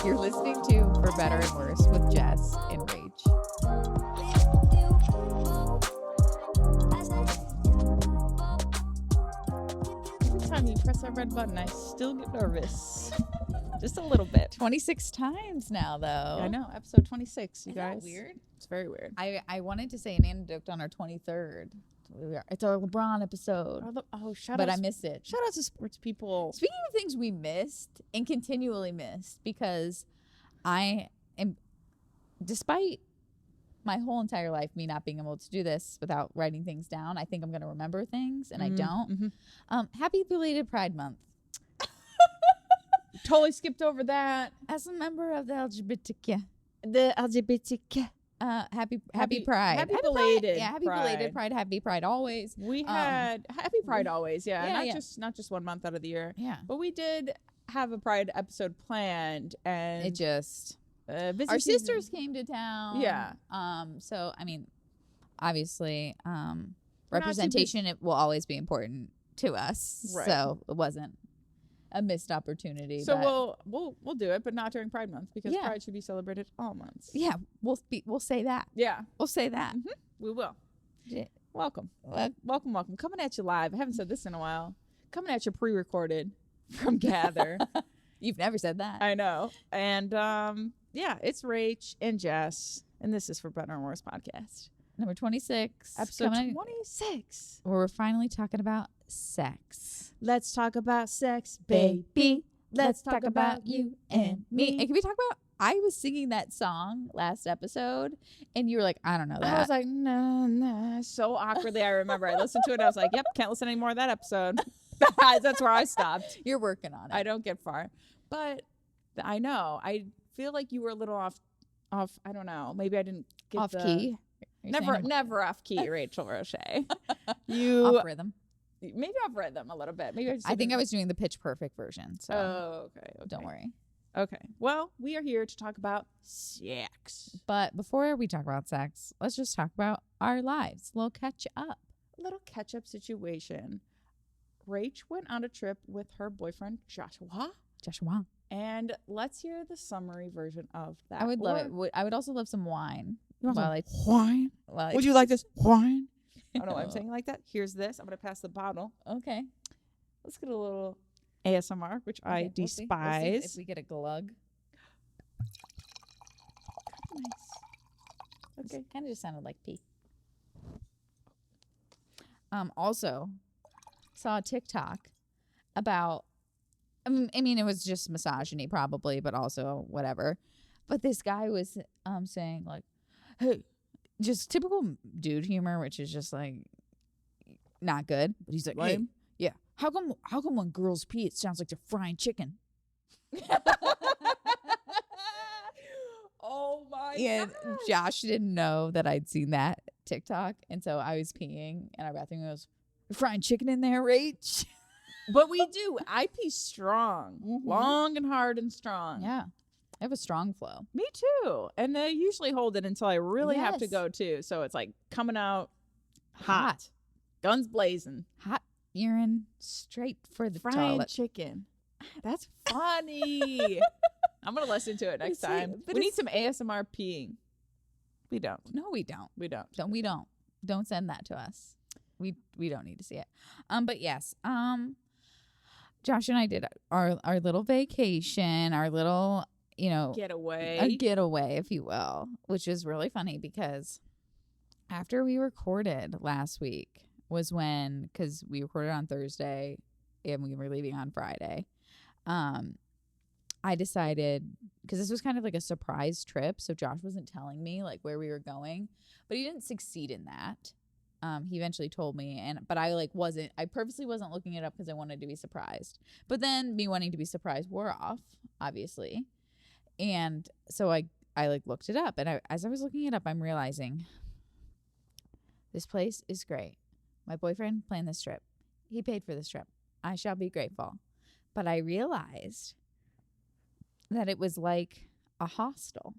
You're listening to For Better and Worse with Jess and Rach. Every time you press that red button, I still get nervous. Just a little bit. 26 times now, though. I know. Episode 26, you Isn't that guys. weird? It's very weird. I wanted to say an anecdote on our 23rd. It's our LeBron episode. Shout But out. I missed it. Shout out to sports people. Speaking of things we missed and continually missed, because I am, despite my whole entire life, me not being able to do this without writing things down, I think I'm going to remember things, and I don't. Happy belated Pride Month. Totally skipped over that. As a member of the LGBTQ, LGBTQ. happy Pride. Happy belated. Yeah, happy belated Pride. Happy Pride always. We had Happy Pride always. Yeah, Yeah, not just 1 month out of the year. Yeah. But we did have a Pride episode planned, and It just busy our season. sisters came to town. Yeah. So I mean, obviously, We're not too representation it will always be important to us. Right. So it wasn't a missed opportunity. So but we'll do it, but not during Pride Month, because Yeah. Pride should be celebrated all months. yeah, we'll say that. Yeah, We'll say that. we will. Yeah. Welcome. Well, Welcome. Coming at you live. I haven't said this in a while. Coming at you pre-recorded from Gather. You've never said that. I know. And yeah, it's Rach and Jess, and this is For Better and Worse podcast. Number 26. Episode coming- 26. where we're finally talking about sex. Let's talk about sex, baby. Let's talk about you and me. And can we talk about, I was singing that song last episode, and you were like, I don't know that. I was like, nah. So awkwardly, I remember I listened to it. I was like, yep, can't listen anymore of that episode. That's where I stopped. You're working on it. I don't get far. But I know. I feel like you were a little off. I don't know. Maybe I didn't get Off key. You're saying Never off key, Rachel Roche. You off rhythm. maybe I've read them a little bit. Maybe I think I was doing the Pitch Perfect version, so Oh, okay. don't worry. Okay. Well, we are here to talk about sex. But before we talk about sex, let's just talk about our lives. A little catch up. A little catch-up situation. Rach went on a trip with her boyfriend Joshua, and let's hear the summary version of that. I would love it. I would also love some wine. You want while some wine? while I- Would you like this wine? I don't know why I'm saying it like that. Here's this. I'm gonna pass the bottle. Okay. Let's get a little ASMR, which I Okay, we'll see. despise. We'll see if we get a glug. Nice. Okay. Kind of just sounded like pee. Also, saw a TikTok about, I mean, it was just misogyny probably, but also whatever. But this guy was saying like, hey, just typical dude humor, which is just like not good. But he's like, hey, yeah, how come when girls pee, it sounds like they're frying chicken? Oh my And god. Josh didn't know that I'd seen that TikTok, and so I was peeing in our bathroom. And goes, "You're frying chicken in there, Rach?" But we do. I pee strong, Mhm. long and hard and strong. Yeah, I have a strong flow. Me too. And I usually hold it until I really have to Yes. go too. So it's like coming out hot, guns blazing, Hot urine straight for the frying toilet. chicken. That's funny. I'm gonna listen to it next See, time. but We need it's- some ASMR peeing. We don't. No, we don't. We don't. Don't send that to us. We don't need to see it. But yes. Josh and I did our little vacation, our little, Get away. a getaway, if you will, which is really funny because after we recorded last week was when, because we recorded on Thursday and we were leaving on Friday, I decided, because this was kind of like a surprise trip, so Josh wasn't telling me like where we were going, but he didn't succeed in that. He eventually told me, but I purposely wasn't looking it up because I wanted to be surprised. But then me wanting to be surprised wore off, obviously. And so I looked it up, and as I was looking it up, I'm realizing this place is great. My boyfriend planned this trip. He paid for this trip. I shall be grateful. But I realized that it was like a hostel,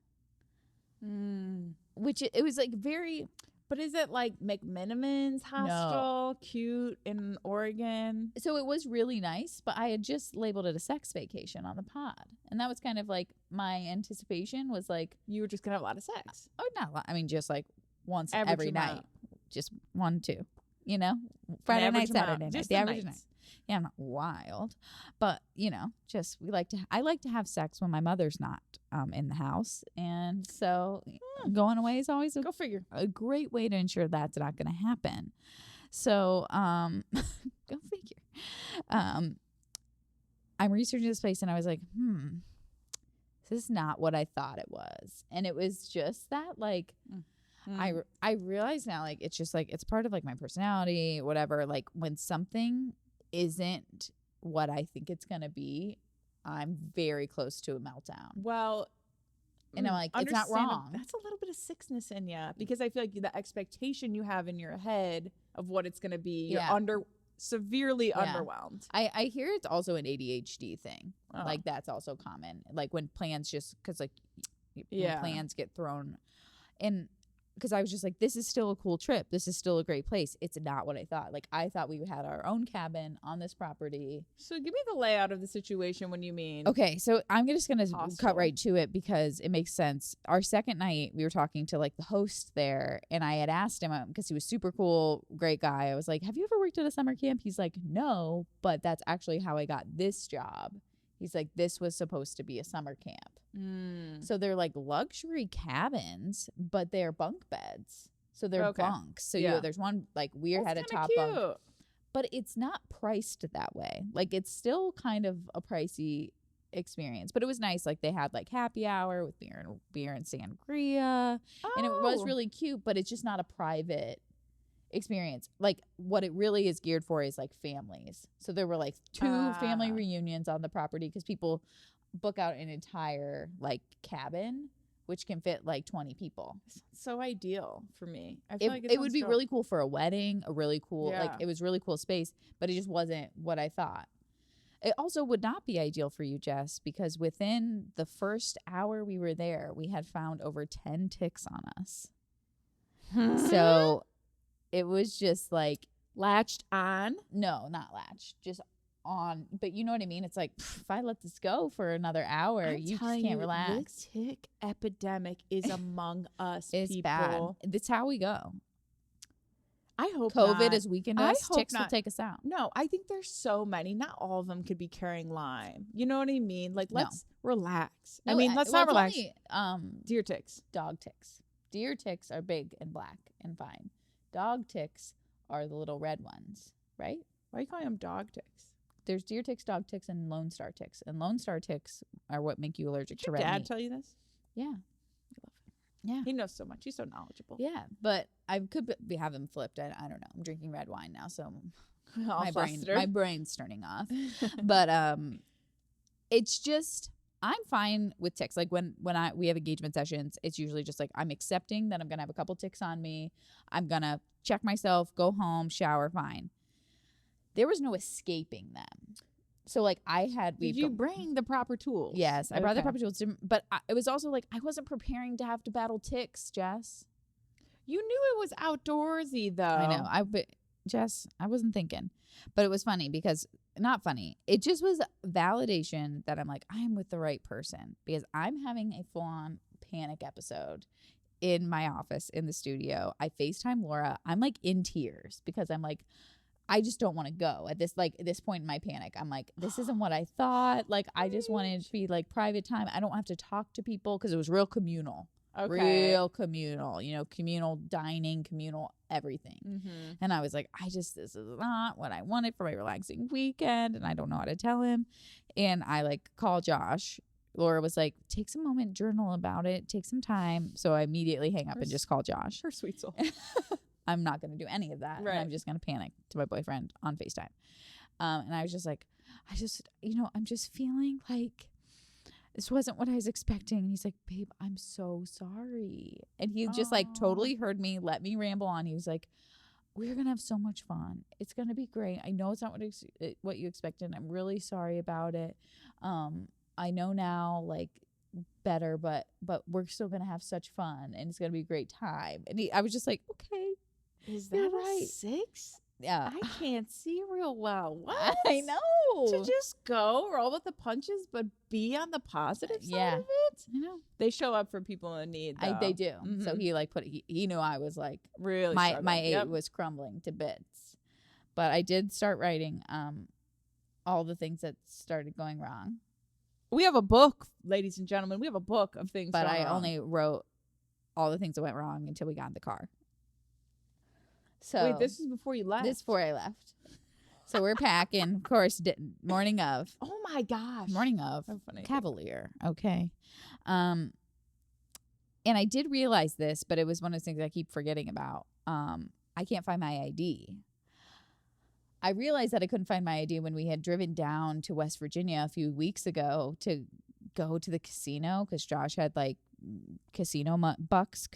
which it was like very. But is it like McMiniman's hostel, cute in Oregon? So it was really nice, but I had just labeled it a sex vacation on the pod. And that was kind of like my anticipation was like. You were just going to have a lot of sex. Oh, not a lot. I mean, just like once Average every amount. night. Just 1, 2, you know? Friday night, Saturday night. Just the the average night. nights. Yeah, I'm not wild. But, you know, just I like to have sex when my mother's not in the house. And so going away is always Go figure. a great way to ensure that's not going to happen. So, go figure. I'm researching this place and I was like, this is not what I thought it was. And it was just that, like, I realize now, like, it's just like, it's part of like my personality, whatever. Like when something isn't what I think it's going to be, I'm very close to a meltdown. Well, and I'm like, it's not wrong. That's a little bit of sickness in you, because I feel like the expectation you have in your head of what it's going to be, you're severely underwhelmed. I hear it's also an ADHD thing. Like that's also common. Like when plans just, because like when plans get thrown, and because I was just like, this is still a cool trip. This is still a great place. It's not what I thought. Like I thought we had our own cabin on this property. So give me the layout of the situation when you mean. Okay, so I'm just going to cut right to it because it makes sense. Our second night, we were talking to like the host there, and I had asked him, because he was super cool, great guy. I was like, have you ever worked at a summer camp? He's like, no, but that's actually how I got this job. He's like, this was supposed to be a summer camp. So they're like luxury cabins, but they're bunk beds. So they're bunks. So there's one like weird had a top bunk. But it's not priced that way. Like it's still kind of a pricey experience. But it was nice. Like they had like happy hour with beer and sangria. And it was really cute, but it's just not a private experience. Like what it really is geared for is like families. So there were like 2 family reunions on the property because people book out an entire like cabin which can fit like 20 people. So ideal for me. I feel like it would be really cool for a wedding, a really cool like it was really cool space, but it just wasn't what I thought. It also would not be ideal for you, Jess, because within the first hour we were there, we had found over 10 ticks on us. So it was just like latched on. No, not latched, just on. But you know what I mean? It's like, if I let this go for another hour, you just can't relax. This tick epidemic is among us. It's people. bad. That's how we go. I hope COVID has weakened us. Ticks will take us out. No, I think there's so many. Not all of them could be carrying Lyme. You know what I mean? Like, let's relax. No, I mean, let's not relax. Only, deer ticks. Dog ticks. Deer ticks are big and black and fine. Dog ticks are the little red ones, right? Why are you calling them dog ticks? There's deer ticks, dog ticks, and Lone Star ticks. And Lone Star ticks are what make you allergic to red meat. Did your dad tell you this? Yeah. Yeah. He knows so much. He's so knowledgeable. Yeah, but I could have him flipped. I don't know. I'm drinking red wine now, so my brain's turning off. But it's just, I'm fine with ticks. Like when we have engagement sessions, it's usually just like I'm accepting that I'm gonna have a couple ticks on me. I'm gonna check myself, go home, shower, fine. There was no escaping them. So like did you bring the proper tools? Yes, I brought the proper tools. But it was also like I wasn't preparing to have to battle ticks, Jess. You knew it was outdoorsy though. I know. Jess, I wasn't thinking. But it was funny because, not funny, it just was validation that I'm like, I'm with the right person. Because I'm having a full-on panic episode in my office, in the studio. I FaceTime Laura. I'm like in tears because I'm like, I just don't want to go at this point in my panic. I'm like, this isn't what I thought. Like, I just wanted it to be like private time. I don't have to talk to people because it was real communal. Okay. Real communal, communal dining, communal everything. Mm-hmm. And I was like, this is not what I wanted for my relaxing weekend. And I don't know how to tell him. And I like call Josh. Laura was like, take some moment, journal about it, take some time. So I immediately hang up and just call Josh. Her sweet soul. I'm not going to do any of that. Right. And I'm just going to panic to my boyfriend on FaceTime. And I was just like, I'm just feeling like this wasn't what I was expecting. And he's like, babe, I'm so sorry. And he just like totally heard me, let me ramble on. He was like, we're going to have so much fun. It's going to be great. I know it's not what you expected. I'm really sorry about it. I know now, like, better, but we're still gonna have such fun and it's gonna be a great time. And I was just like, okay. Is You're that right. a 6? Yeah. I can't see real well. What? I know. To just go roll with the punches, but be on the positive side of it. I know. They show up for people in need. Though. They do. So he like he knew I was like really my 8 was crumbling to bits. But I did start writing all the things that started going wrong. We have a book, ladies and gentlemen. We have a book of things. But I wrong. only wrote all the things that went wrong until we got in the car. So wait, this is before you left. This is before I left. So we're packing, of course, morning of. Oh my gosh. Morning of. So funny. Cavalier. Okay. And I did realize this, but it was one of those things I keep forgetting about. I can't find my ID. I realized that I couldn't find my ID when we had driven down to West Virginia a few weeks ago to go to the casino because Josh had like casino bucks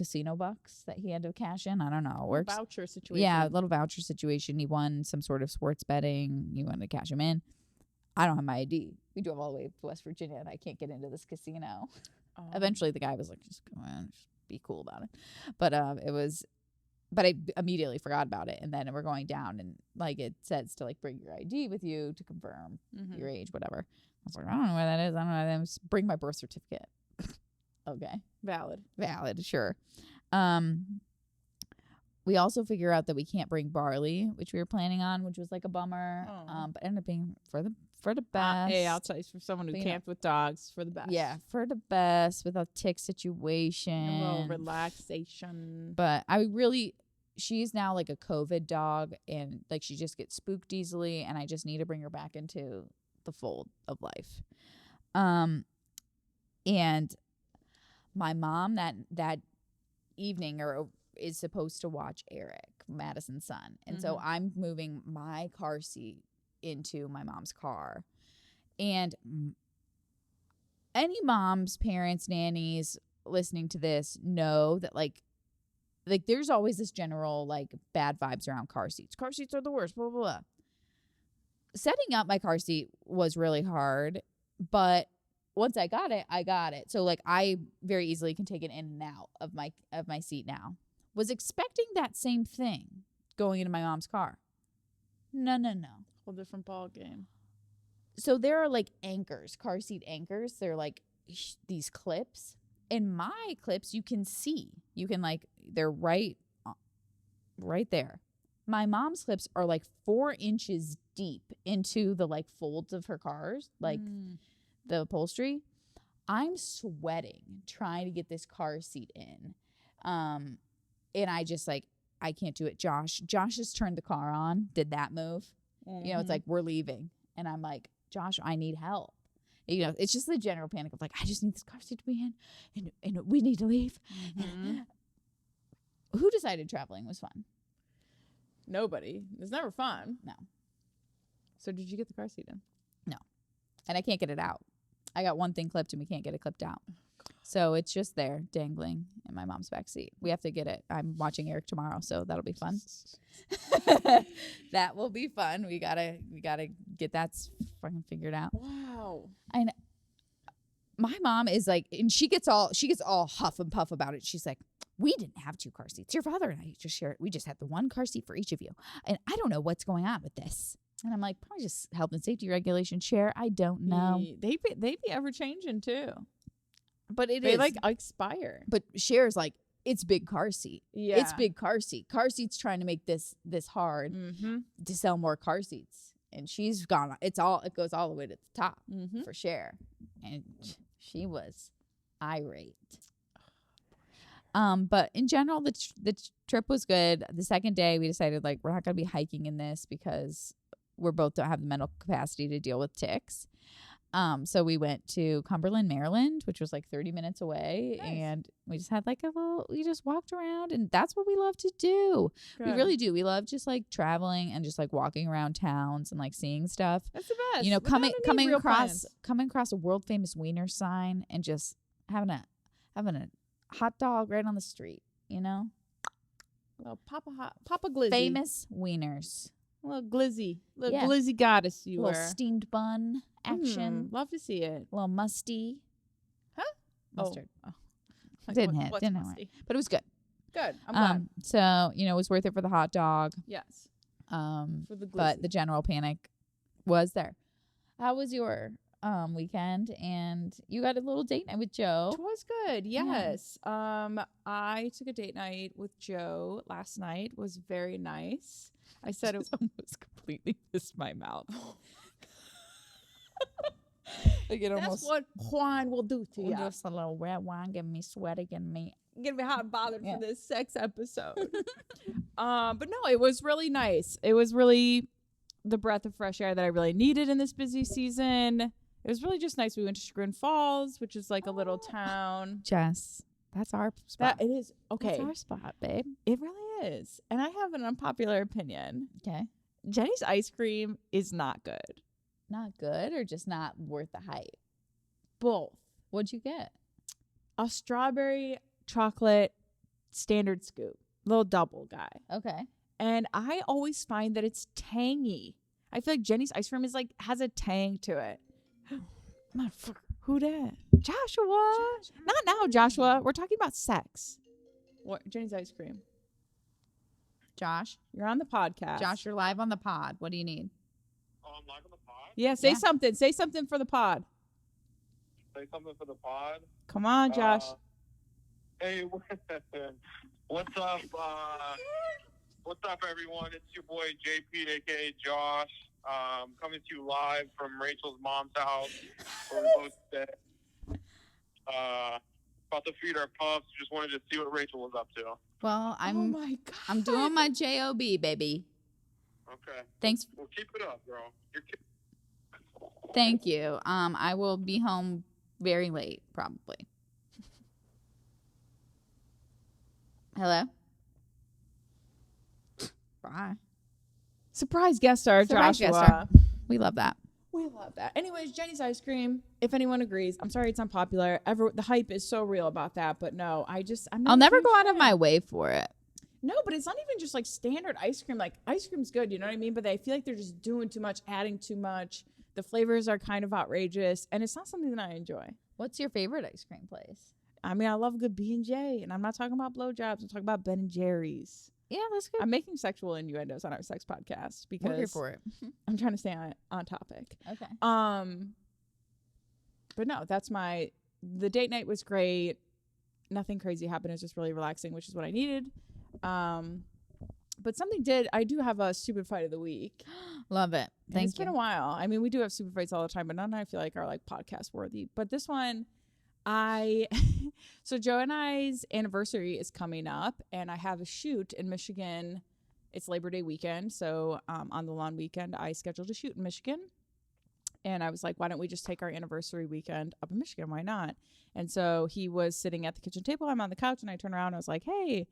that he had to cash in. I don't know how it works. Voucher situation. Yeah, a little voucher situation. He won some sort of sports betting. He wanted to cash him in. I don't have my ID. We drove all the way to West Virginia and I can't get into this casino. Oh. Eventually the guy was like, just go in, just be cool about it. But but I immediately forgot about it. And then we're going down and like it says to like bring your ID with you to confirm your age, whatever. I was like, I don't know where that is. I don't know. Just bring my birth certificate. Okay. Valid, sure. We also figure out that we can't bring barley, which we were planning on, which was like a bummer. But ended up being for the best. Hey, I'll tell you, for someone who camped with dogs, for the best. Yeah, for the best with a tick situation. A little relaxation. But she's now like a COVID dog and like she just gets spooked easily and I just need to bring her back into the fold of life. And my mom that evening is supposed to watch Eric, Madison's son. And so I'm moving my car seat into my mom's car. And any moms, parents, nannies listening to this know that like there's always this general like bad vibes around car seats. Car seats are the worst, blah, blah, blah. Setting up my car seat was really hard, but once I got it. So like I very easily can take it in and out of my seat now. Was expecting that same thing going into my mom's car. No. Whole different ball game. So there are like anchors, car seat anchors. They're like these clips. In my clips, you can see. You can like they're right there. My mom's clips are like 4 inches deep into the like folds of her cars, like the upholstery. I'm sweating trying to get this car seat in. And I just like, I can't do it. Josh just turned the car on, did that move. You know, it's like, we're leaving. And I'm like, Josh, I need help. You know, it's just the general panic of like, I just need this car seat to be in and we need to leave. Who decided traveling was fun? Nobody. It's never fun. No. So did you get the car seat in? No. And I can't get it out. I got one thing clipped and we can't get it clipped out. So it's just there dangling in my mom's back seat. We have to get it. I'm watching Eric tomorrow, so that'll be fun. That will be fun. We gotta get that fucking figured out. Wow. And my mom is like, and she gets all huff and puff about it. She's like, we didn't have 2 car seats. Your father and I just shared. We just had the 1 car seat for each of you. And I don't know what's going on with this. And I'm like, probably just health and safety regulations. Share. I don't know. They be ever changing too. But they like expire. But Cher's like, it's big car seat. Yeah. It's big car seat. Car seat's trying to make this hard to sell more car seats. And she's gone. It goes all the way to the top for Cher. And she was irate. But in general, the trip was good. The second day, we decided like we're not going to be hiking in this because we both don't have the mental capacity to deal with ticks. So we went to Cumberland, Maryland, which was like 30 minutes away. Nice. And we just had like we just walked around and that's what we love to do. Good. We really do. We love just like traveling and just like walking around towns and like seeing stuff. That's the best. You know, coming across a world famous wiener sign and just having a hot dog right on the street, you know? Well, Papa Glizzy. Famous wieners. A little glizzy goddess you were. A little steamed bun action. Love to see it. A little musty. Huh? Mustard. Oh. Didn't hit. But it was good. Good. I'm glad. So, you know, it was worth it for the hot dog. Yes. For the but the general panic was there. How was your weekend? And you got a little date night with Joe. It was good. Yes. I took a date night with Joe last night. It was very nice. I said it almost completely missed my mouth. Like it That's what Juan will do to you. Just a little red wine, getting me sweaty, getting me hot and bothered for this sex episode. But no, it was really nice. It was really the breath of fresh air that I really needed in this busy season. It was really just nice. We went to Chagrin Falls, which is like a little town. Jess, that's our spot. It is. Okay. That's our spot, babe. It really is. And I have an unpopular opinion. Okay. Jenny's ice cream is not good. Not good or just not worth the hype? Both. What'd you get? A strawberry chocolate standard scoop. Little double guy. Okay. And I always find that it's tangy. I feel like Jenny's ice cream is like has a tang to it. Motherfucker. Who that? Joshua. Not now, Joshua. We're talking about sex. What? Jenny's ice cream. Josh. You're on the podcast. Josh, you're live on the pod. What do you need? Oh, I'm live on the pod? Yeah, say something. Say something for the pod. Say something for the pod? Come on, Josh. Hey, what's up? What's up, everyone? It's your boy JP, aka Josh. Coming to you live from Rachel's mom's house, where we both stay. About to feed our pups. Just wanted to see what Rachel was up to. Well, oh my God. I'm doing my job, baby. Okay. Thanks. Well, keep it up, bro. Thank you. I will be home very late, probably. Hello? Bye. Surprise guest star, Surprise Joshua. guest star. We love that. We love that. Anyways, Jenny's ice cream. If anyone agrees, I'm sorry it's unpopular. The hype is so real about that, but no, I'll never go out of my way for it. No, but it's not even just like standard ice cream. Like ice cream's good, you know what I mean? But I feel like they're just doing too much, adding too much. The flavors are kind of outrageous, and it's not something that I enjoy. What's your favorite ice cream place? I mean, I love a good B&J, and I'm not talking about blowjobs. I'm talking about Ben & Jerry's. Yeah, that's good. I'm making sexual innuendos on our sex podcast because we're here for it. I'm trying to stay on topic. Okay. But no, the date night was great. Nothing crazy happened. It was just really relaxing, which is what I needed. But I do have a stupid fight of the week. Love it. Thank you. It's been a while. I mean, we do have stupid fights all the time, but none I feel like are like podcast worthy. But this one, so Joe and I's anniversary is coming up, and I have a shoot in Michigan. It's Labor Day weekend. So on the long weekend, I scheduled a shoot in Michigan. And I was like, why don't we just take our anniversary weekend up in Michigan? Why not? And so he was sitting at the kitchen table. I'm on the couch, and I turn around and I was like, hey,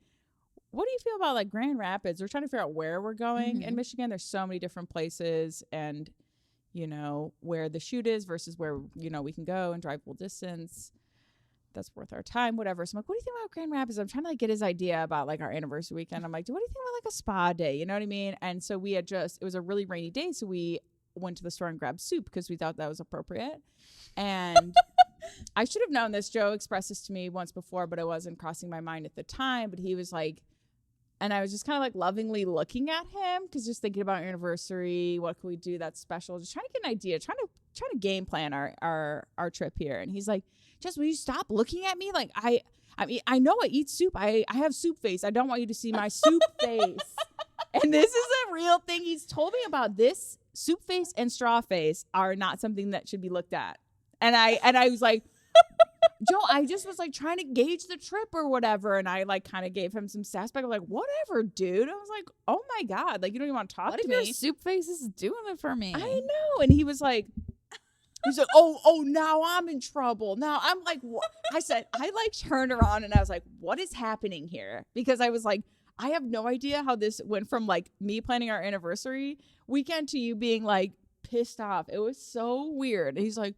what do you feel about like Grand Rapids? We're trying to figure out where we're going in Michigan. There's so many different places, and you know, where the shoot is versus where, you know, we can go and drive full distance. That's worth our time, whatever. So I'm like, what do you think about Grand Rapids? I'm trying to like get his idea about like our anniversary weekend. I'm like, what do you think about like a spa day? You know what I mean? And so it was a really rainy day. So we went to the store and grabbed soup because we thought that was appropriate. And I should have known this. Joe expressed this to me once before, but it wasn't crossing my mind at the time. But he was like, and I was just kind of like lovingly looking at him because just thinking about our anniversary, what can we do that's special? Just trying to get an idea, trying to game plan our trip here. And he's like, Jess, will you stop looking at me? Like I mean, I know I eat soup. I have soup face. I don't want you to see my soup face. And this is a real thing. He's told me about this. Soup face and straw face are not something that should be looked at. And I was like, Joe, I just was like trying to gauge the trip or whatever. And I like kind of gave him some sass back. I'm like, whatever, dude. I was like, oh my God. Like, you don't even want to talk to me. What if your soup face is doing it for me? I know. And he was like, oh, now I'm in trouble. Now I'm like, what? I said, I like turned around and I was like, what is happening here? Because I was like, I have no idea how this went from like me planning our anniversary weekend to you being like pissed off. It was so weird. And he's like,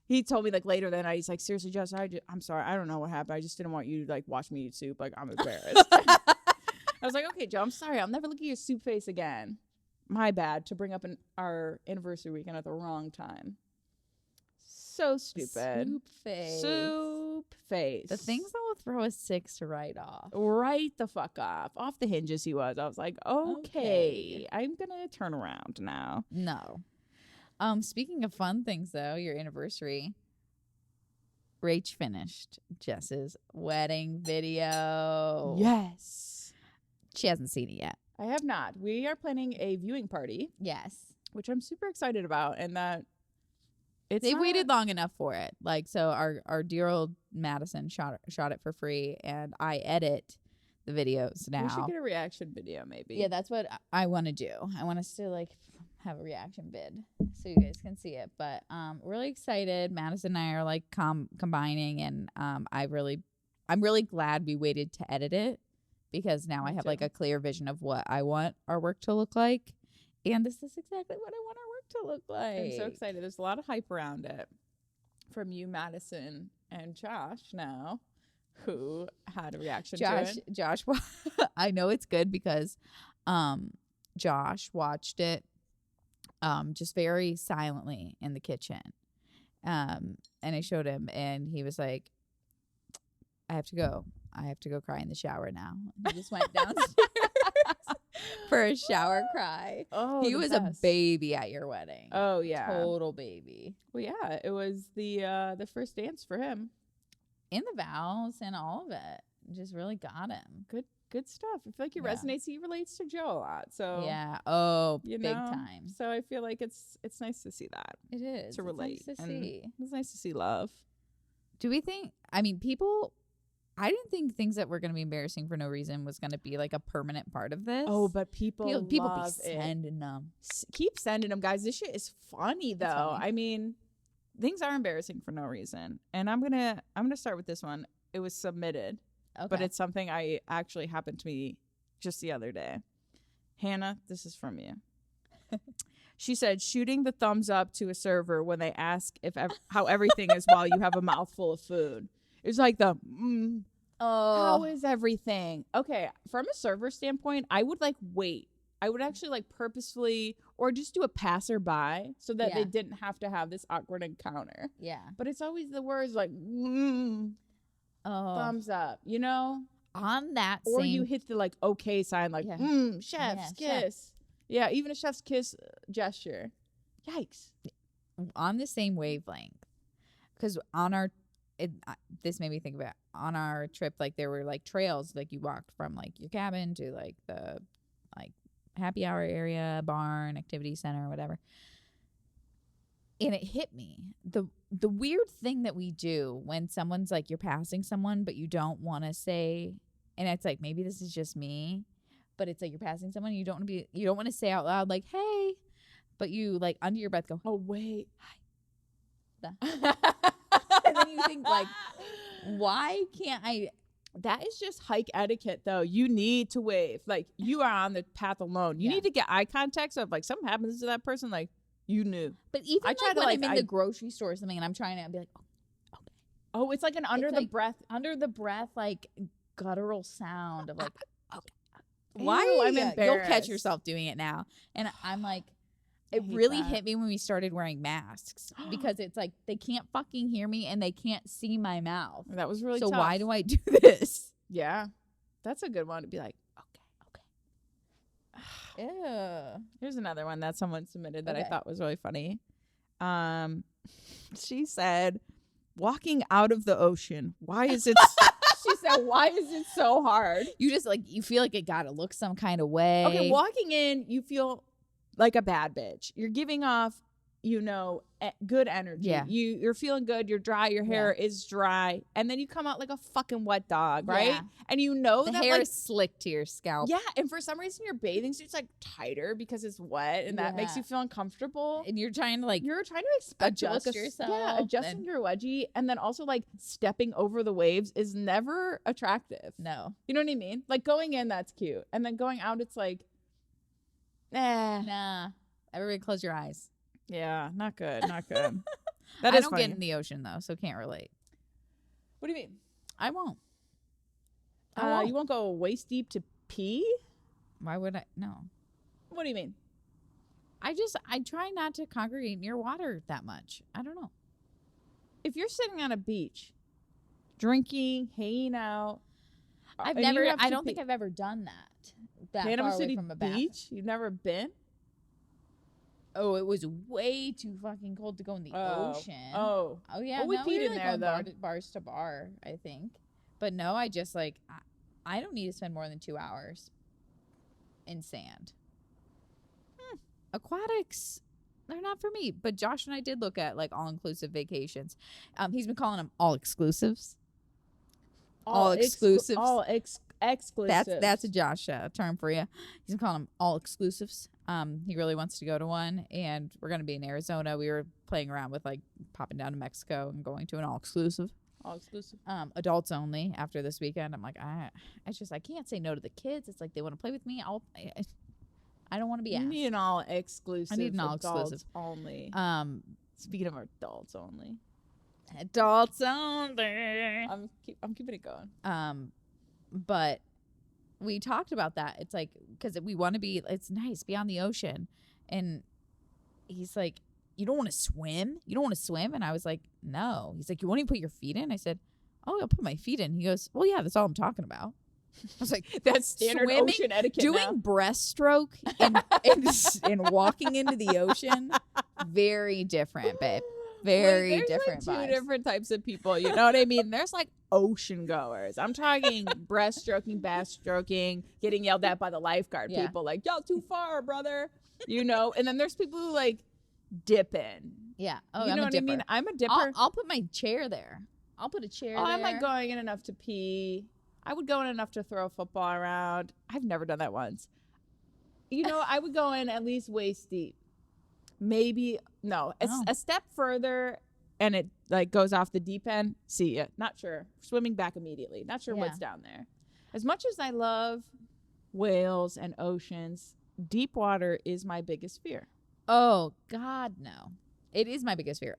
he told me like later that night, he's like, seriously, Jess, I'm sorry. I don't know what happened. I just didn't want you to like watch me eat soup. Like, I'm embarrassed. I was like, okay, Joe, I'm sorry. I'll never look at your soup face again. My bad to bring up our anniversary weekend at the wrong time. So stupid. Soup face. Soup face. The things that will throw a 6 right off. Right the fuck off the hinges he was. I was like, okay. I'm gonna turn around now. No. Speaking of fun things though, your anniversary, Rach finished Jess's wedding video. Yes. She hasn't seen it yet. I have not. We are planning a viewing party, Yes. which I'm super excited about, and that They waited long enough for it. Like, so our dear old Madison shot it for free, and I edit the videos now. We should get a reaction video, maybe. Yeah, that's what I want to do. I want us to like have a reaction vid so you guys can see it. But really excited. Madison and I are like combining, and I'm really glad we waited to edit it, because now I have like a clear vision of what I want our work to look like, and this is exactly what I want our work to look like. I'm so excited. There's a lot of hype around it from you, Madison, and Josh now, who had a reaction to it. Josh, I know it's good because Josh watched it just very silently in the kitchen. And I showed him, and he was like, I have to go cry in the shower now. He just went downstairs for a shower cry. Oh, he was a baby at your wedding. Oh yeah, total baby. Well, yeah, it was the first dance for him. In the vows and all of it, just really got him. Good stuff. I feel like he resonates. He relates to Joe a lot. So yeah. Oh, you big know, time. So I feel like it's nice to see that. It is to relate. It's nice to see. It's nice to see love. Do we think? I mean, people. I didn't think things that were going to be embarrassing for no reason was going to be like a permanent part of this. Oh, but people love be it. sending them. Keep sending them, guys. This shit is funny though. Funny. I mean, things are embarrassing for no reason. And I'm gonna start with this one. It was submitted, Okay. but it's something I actually happened to me just the other day. Hannah, this is from you. She said, shooting the thumbs up to a server when they ask how everything is while you have a mouthful of food. It's like the, how is everything? Okay, from a server standpoint, I would like wait. I would actually like purposefully or just do a passerby so that they didn't have to have this awkward encounter. Yeah. But it's always the words like, thumbs up, you know? On that Or same... you hit the like okay sign like, chef's kiss. Chef. Yeah, even a chef's kiss gesture. Yikes. On the same wavelength. Because on our... this made me think about on our trip, like there were like trails, like you walked from like your cabin to like the like happy hour area, barn, activity center, whatever. And it hit me the weird thing that we do when someone's like, you're passing someone but you don't want to say, and it's like maybe this is just me, but it's like you're passing someone, you don't want to say out loud like hey, but you like under your breath go, oh wait, hi. And then you think like, why can't I? That is just hike etiquette though. You need to wave. Like you are on the path alone. You need to get eye contact. So if like something happens to that person, like you knew. But even I like try to when like I'm in the grocery store or something and I'm trying to be like, oh, okay. Oh, it's like an under the breath like guttural sound of like, okay. Why? I'm embarrassed. You'll catch yourself doing it now. And I'm like, it really hit me when we started wearing masks because it's like they can't fucking hear me and they can't see my mouth. That was really so tough. Why do I do this? Yeah, that's a good one to be like, okay. Ew. Here's another one that someone submitted that I thought was really funny. She said, walking out of the ocean. Why is it? She said, why is it so hard? You just like, you feel like it got to look some kind of way. Okay, walking in, you feel like a bad bitch. You're giving off, good energy. Yeah. You're feeling good. You're dry. Your hair is dry. And then you come out like a fucking wet dog, right? Yeah. And you know the that hair like, is slick to your scalp. Yeah. And for some reason, your bathing suit's like tighter because it's wet and that makes you feel uncomfortable. And you're trying to like, adjust yourself. Yeah, adjusting your wedgie. And then also like stepping over the waves is never attractive. No. You know what I mean? Like going in, that's cute. And then going out, it's like, nah. Everybody close your eyes. Yeah, not good. Not good. I don't get in the ocean though, so can't relate. What do you mean? I won't. You won't go waist deep to pee? Why would I? No. What do you mean? I try not to congregate near water that much. I don't know. if you're sitting on a beach, drinking, hanging out, I've and you never. have to I don't pee- think I've ever done that. That Panama far away City from a bath. Beach. You've never been? Oh, it was way too fucking cold to go in the ocean. Oh, Yeah. well, we no, peed were, in like, there, going though. bars to bar, I think. But no, I just like I don't need to spend more than 2 hours in sand. Aquatics, they're not for me. But Josh and I did look at like all-inclusive vacations. He's been calling them all exclusives. All exclusives. Exclusive. That's a Josh term for you. He's been calling them all exclusives. He really wants to go to one, and we're gonna be in Arizona. We were playing around with like popping down to Mexico and going to an all exclusive. All exclusive. Adults only after this weekend. I'm like, I can't say no to the kids. It's like they want to play with me. I don't want to be asked. You need an all exclusive. I need an all adults exclusive only. Speaking of adults only. Adults only. I'm keeping it going. But we talked about that. It's like, because we want to be, it's nice, be on the ocean. And he's like, you don't want to swim? You don't want to swim? And I was like, no. He's like, you won't even put your feet in? I said, oh, I'll put my feet in. He goes, well, yeah, that's all I'm talking about. I was like, that's standard swimming, ocean etiquette. doing breaststroke and walking into the ocean, very different, babe. Very different like vibes. two different types of people. You know what I mean? There's like ocean goers. I'm talking breaststroking, bass stroking, getting yelled at by the lifeguard people. Like, y'all too far, brother. You know? And then there's people who like dip in. Yeah. Oh, you know what I mean? I'm a dipper. I'll put my chair there. I'll put a chair there. I'm like going in enough to pee. I would go in enough to throw a football around. I've never done that once. You know, I would go in at least waist deep. Maybe a step further, and it like goes off the deep end. See ya. Not sure. Swimming back immediately. Not sure what's down there. As much as I love whales and oceans, deep water is my biggest fear. Oh God, no! It is my biggest fear.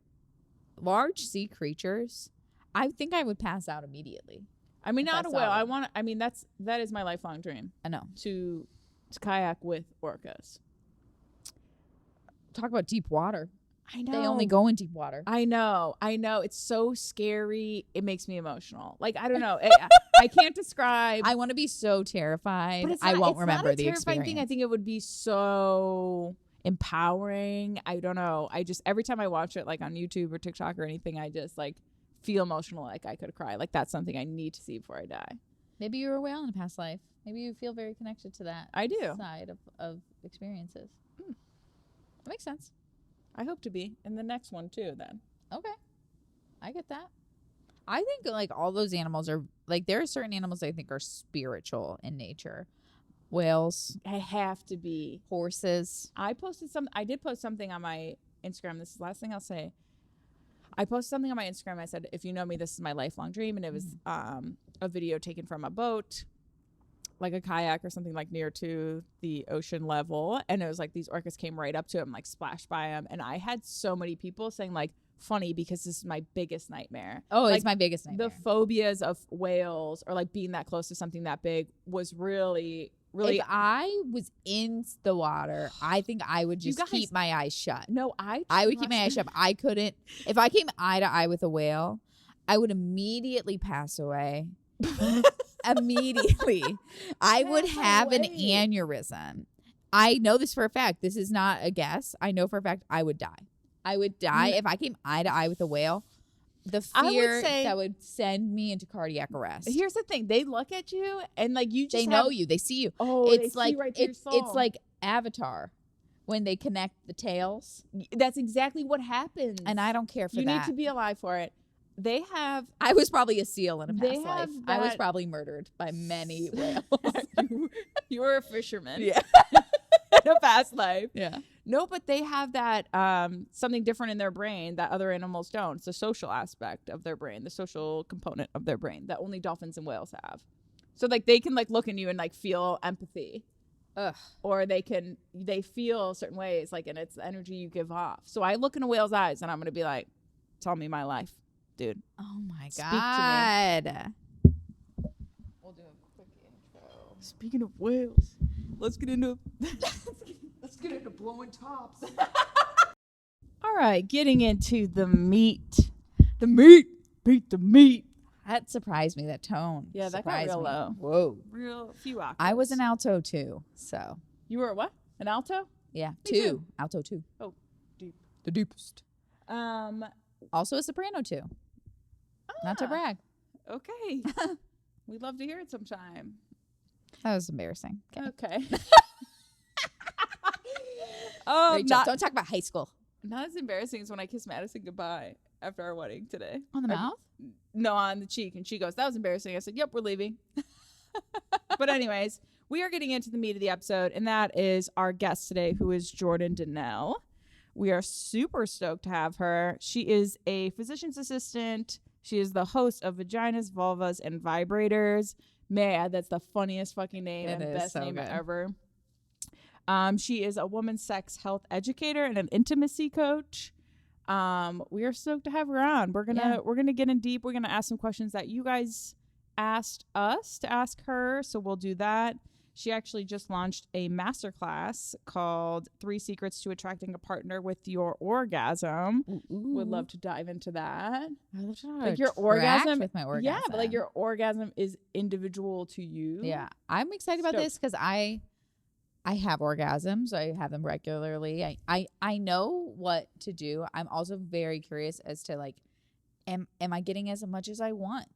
Large sea creatures. I think I would pass out immediately. I mean, not a whale. That is my lifelong dream. I know. To kayak with orcas. Talk about deep water. I know. They only go in deep water. I know. It's so scary. It makes me emotional. Like, I don't know. I can't describe. I want to be so terrified. But I won't remember the the experience. Thing. I think it would be so empowering. I don't know. Every time I watch it, like on YouTube or TikTok or anything, I just like feel emotional. Like I could cry. Like that's something I need to see before I die. Maybe you were a whale in a past life. Maybe you feel very connected to that. I do. Side of experiences. That makes sense. I hope to be in the next one too then. Okay. I get that. I think like all those animals are like, there are certain animals I think are spiritual in nature. Whales. I have to be. Horses. I did post something on my Instagram. This is the last thing I'll say. I posted something on my Instagram. I said, if you know me, this is my lifelong dream. And it was a video taken from a boat, like a kayak or something like near to the ocean level. And it was like these orcas came right up to him, like splashed by him. And I had so many people saying like, funny because this is my biggest nightmare. Oh, like, it's my biggest nightmare. The phobias of whales or like being that close to something that big was really... If I was in the water, I think I would just keep my eyes shut. No, I would keep my eyes shut. I couldn't. If I came eye to eye with a whale, I would immediately pass away. Immediately. I would have an aneurysm. I know this for a fact. This is not a guess. I know for a fact I would die. I would die if I came eye to eye with a whale. The fear that would send me into cardiac arrest. Here's the thing. They look at you and like you just know you. They see you. Oh, it's they like see right through your soul. It's like Avatar when they connect the tails. That's exactly what happens. And I don't care for that. You need to be alive for it. They have... I was probably a seal in a past life. I was probably murdered by many whales. You were a fisherman. Yeah. In a past life. Yeah. No, but they have that something different in their brain that other animals don't. It's the social aspect of their brain, the social component of their brain that only dolphins and whales have. So like they can like look at you and like feel empathy. Ugh. Or they feel certain ways, like, and it's the energy you give off. So I look in a whale's eyes and I'm gonna be like, tell me my life, dude. Oh my Speak God. to me. We'll do a quick intro. Speaking of whales, let's get into blowing tops. All right, getting into the meat the meat. Beat the meat. That surprised me. That tone. Yeah, that got surprised real me. low. Whoa. Real few octaves. I was an alto too. So You were what? An alto? yeah, Me two. too. Alto two. Oh, deep. The deepest. Um. Also a soprano too. Not to ah, brag. Okay. We'd love to hear it sometime. That was embarrassing. Okay. Rachel, don't talk about high school. Not as embarrassing as when I kissed Madison goodbye after our wedding today. On the mouth? No, on the cheek. And she goes, that was embarrassing. I said, yep, we're leaving. But anyways, we are getting into the meat of the episode, and that is our guest today, who is Jordan Donnell. We are super stoked to have her. She is a physician's assistant. She is the host of Vaginas, Vulvas, and Vibrators. May I add, that's the funniest fucking name and best name ever. She is a woman's sex health educator and an intimacy coach. We are stoked to have her on. We're gonna get in deep. We're gonna ask some questions that you guys asked us to ask her, so we'll do that. She actually just launched a masterclass called 3 Secrets to Attracting a Partner with Your Orgasm. Ooh. Would love to dive into that. I love to Like your orgasm with my orgasm. Yeah, but like your orgasm is individual to you. Yeah, I'm excited about this because I have orgasms. I have them regularly. I know what to do. I'm also very curious as to like, am I getting as much as I want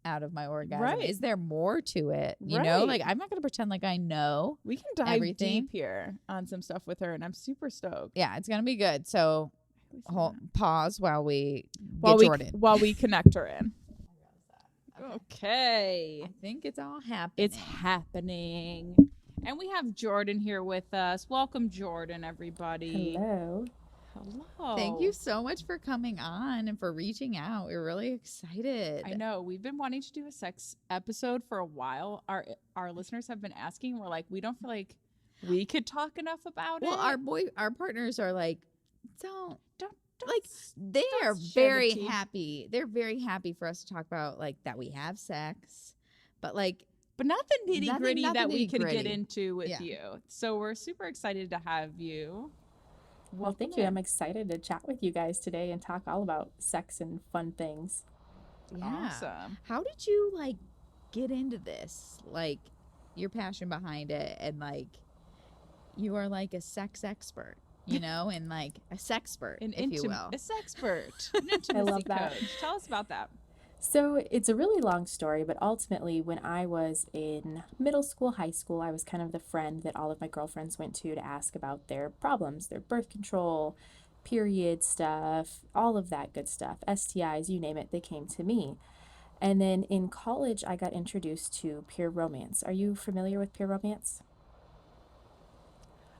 out of my orgasm? Right. Is there more to it? You know, like I'm not gonna pretend like I know. We can dive everything deep here on some stuff with her, and I'm super stoked. Yeah, it's gonna be good. So pause while we Jordan while we connect her in. Okay. I think it's all happening. It's happening. And we have Jordan here with us. Welcome, Jordan, everybody. Hello. Hello. Thank you so much for coming on and for reaching out. We're really excited. I know. We've been wanting to do a sex episode for a while. Our listeners have been asking. We're like, we don't feel like we could talk enough about it. Well, our partners are like, don't like they don't are share the very tea. happy. They're very happy for us to talk about like that we have sex, but like but not the nitty gritty nothing that we can nitty-gritty. get into with Yeah. you. So we're super excited to have you. Well, thank you. I'm excited to chat with you guys today and talk all about sex and fun things. yeah. Awesome. How did you like get into this? Like your passion behind it, and like you are like a sex expert, you know, and like a sexpert, if you will. A sexpert. An intimacy love that. coach. Tell us about that. So it's a really long story, but ultimately when I was in middle school, high school, I was kind of the friend that all of my girlfriends went to ask about their problems, their birth control, period stuff, all of that good stuff, STIs, you name it, they came to me. And then in college, I got introduced to peer romance. Are you familiar with peer romance?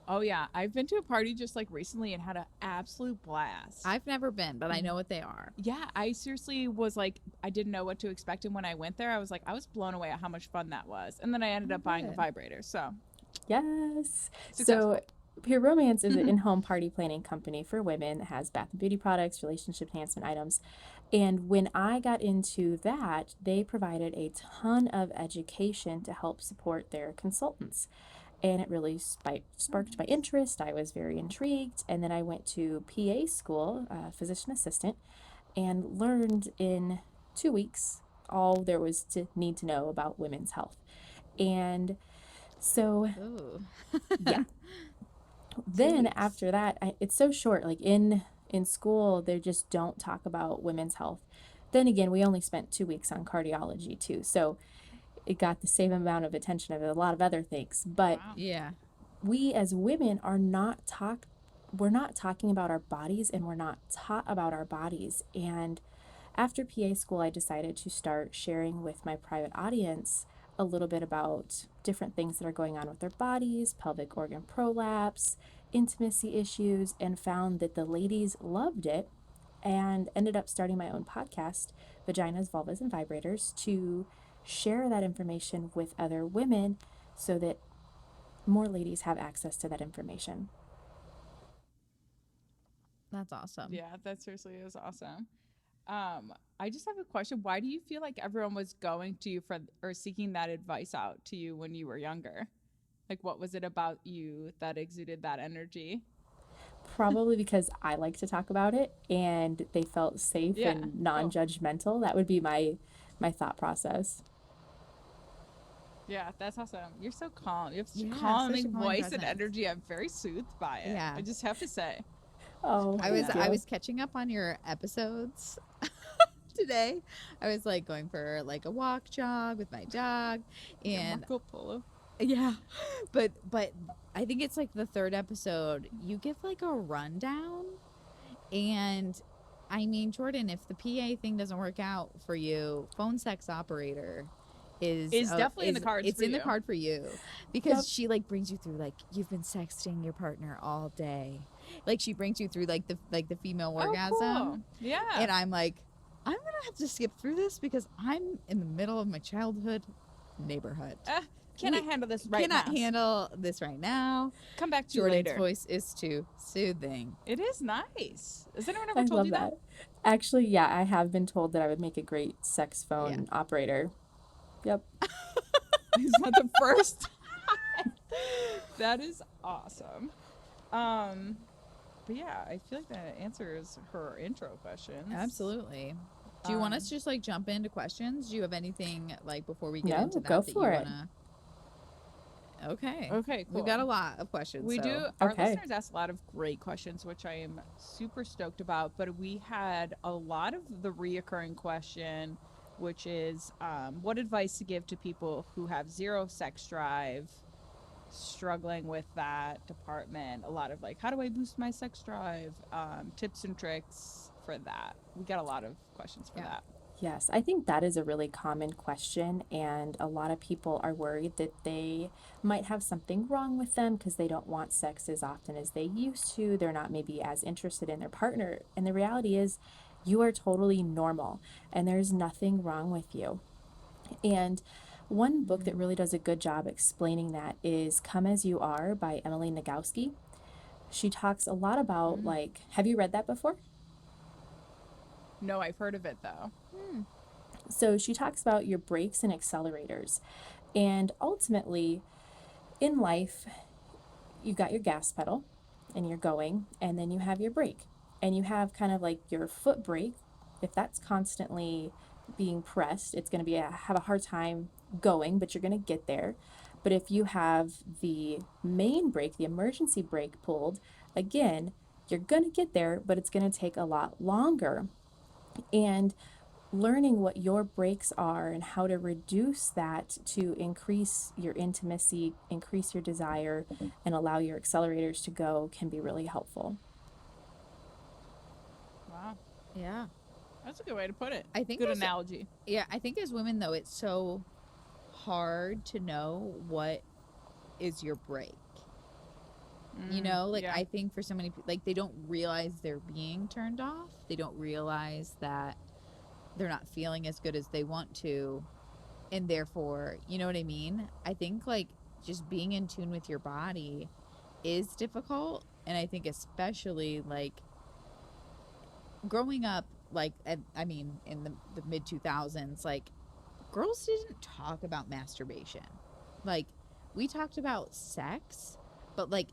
Oh, yeah. I've been to a party just like recently and had an absolute blast. I've never been, but I know what they are. Yeah, I seriously was like, I didn't know what to expect. And when I went there, I was like, I was blown away at how much fun that was. And then I ended up buying a good. vibrator. So, Yes. Successful. So Peer Romance is an in-home party planning company for women that has bath and beauty products, relationship enhancement items. And when I got into that, they provided a ton of education to help support their consultants. And it really sparked my interest. I was very intrigued. And then I went to PA school, physician assistant, and learned in 2 weeks all there was to need to know about women's health. And so, Ooh. yeah. Then after that, it's so short. Like in school, they just don't talk about women's health. Then again, we only spent 2 weeks on cardiology too. So it got the same amount of attention of a lot of other things. But Yeah. we as women are we're not talking about our bodies, and we're not taught about our bodies. And after PA school, I decided to start sharing with my private audience a little bit about different things that are going on with their bodies, pelvic organ prolapse, intimacy issues, and found that the ladies loved it, and ended up starting my own podcast, Vaginas, Vulvas, and Vibrators, to share that information with other women so that more ladies have access to that information. That's awesome. yeah, that seriously is awesome. I just have a question. Why do you feel like everyone was going to you or seeking that advice out to you when you were younger? Like, what was it about you that exuded that energy? Probably because I like to talk about it and they felt safe Yeah. and non-judgmental. That would be my thought process. Yeah, that's awesome. You're so calm. You have such Yeah, a such a calming calming voice and presence. energy. I'm very soothed by it. Yeah. I just have to say. Oh, I was thank I you. was catching up on your episodes today. I was like going for like a walk jog with my dog, Yeah, and Marco Polo. yeah, but I think it's like the third episode. You give like a rundown, and I mean, Jordan, if the PA thing doesn't work out for you, phone sex operator is definitely in the cards It's for in the you. card for you because Yep. she like brings you through like you've been sexting your partner all day, like she brings you through like the female orgasm, Oh, cool. Yeah. and I'm like, I'm gonna have to skip through this because I'm in the middle of my childhood neighborhood. Can I handle this right now? Cannot handle this right now. Come back to you Jordan's later. voice is too soothing. It is nice. Has anyone ever I told love you that. Actually, yeah, I have been told that I would make a great sex phone operator. Yep. Is that the first time? That is awesome. But yeah, I feel like that answers her intro questions. Absolutely. Do you want us to just like jump into questions? Do you have anything like before we get No, into that go that for you it. wanna? Okay. Okay, cool. We've got a lot of questions. We so- do. Our Okay. listeners ask a lot of great questions, which I am super stoked about. But we had a lot of the reoccurring question, which is what advice to give to people who have zero sex drive, struggling with that department. A lot of like, how do I boost my sex drive? Tips and tricks for that. We got a lot of questions for that. Yes, I think that is a really common question, and a lot of people are worried that they might have something wrong with them because they don't want sex as often as they used to. They're not maybe as interested in their partner. And the reality is, you are totally normal, and there's nothing wrong with you. And one book that really does a good job explaining that is Come As You Are by Emily Nagoski. She talks a lot about, like, have you read that before? No, I've heard of it though. So she talks about your brakes and accelerators. And ultimately, in life, you've got your gas pedal and you're going, and then you have your brake. And you have kind of like your foot brake. If that's constantly being pressed, it's going to have a hard time going, but you're going to get there. But if you have the main brake, the emergency brake pulled, again, you're going to get there, but it's going to take a lot longer. And learning what your brakes are and how to reduce that to increase your intimacy, increase your desire, and allow your accelerators to go can be really helpful. Wow, Yeah. that's a good way to put it. I think Good there's- analogy. Yeah, I think as women though, it's so hard to know what is your break. You know, like yeah. I think for so many people, like they don't realize they're being turned off. They don't realize that they're not feeling as good as they want to, and therefore, you know what I mean? I think like just being in tune with your body is difficult, and I think especially like growing up, like I mean, in the mid 2000s, like girls didn't talk about masturbation. Like we talked about sex, but like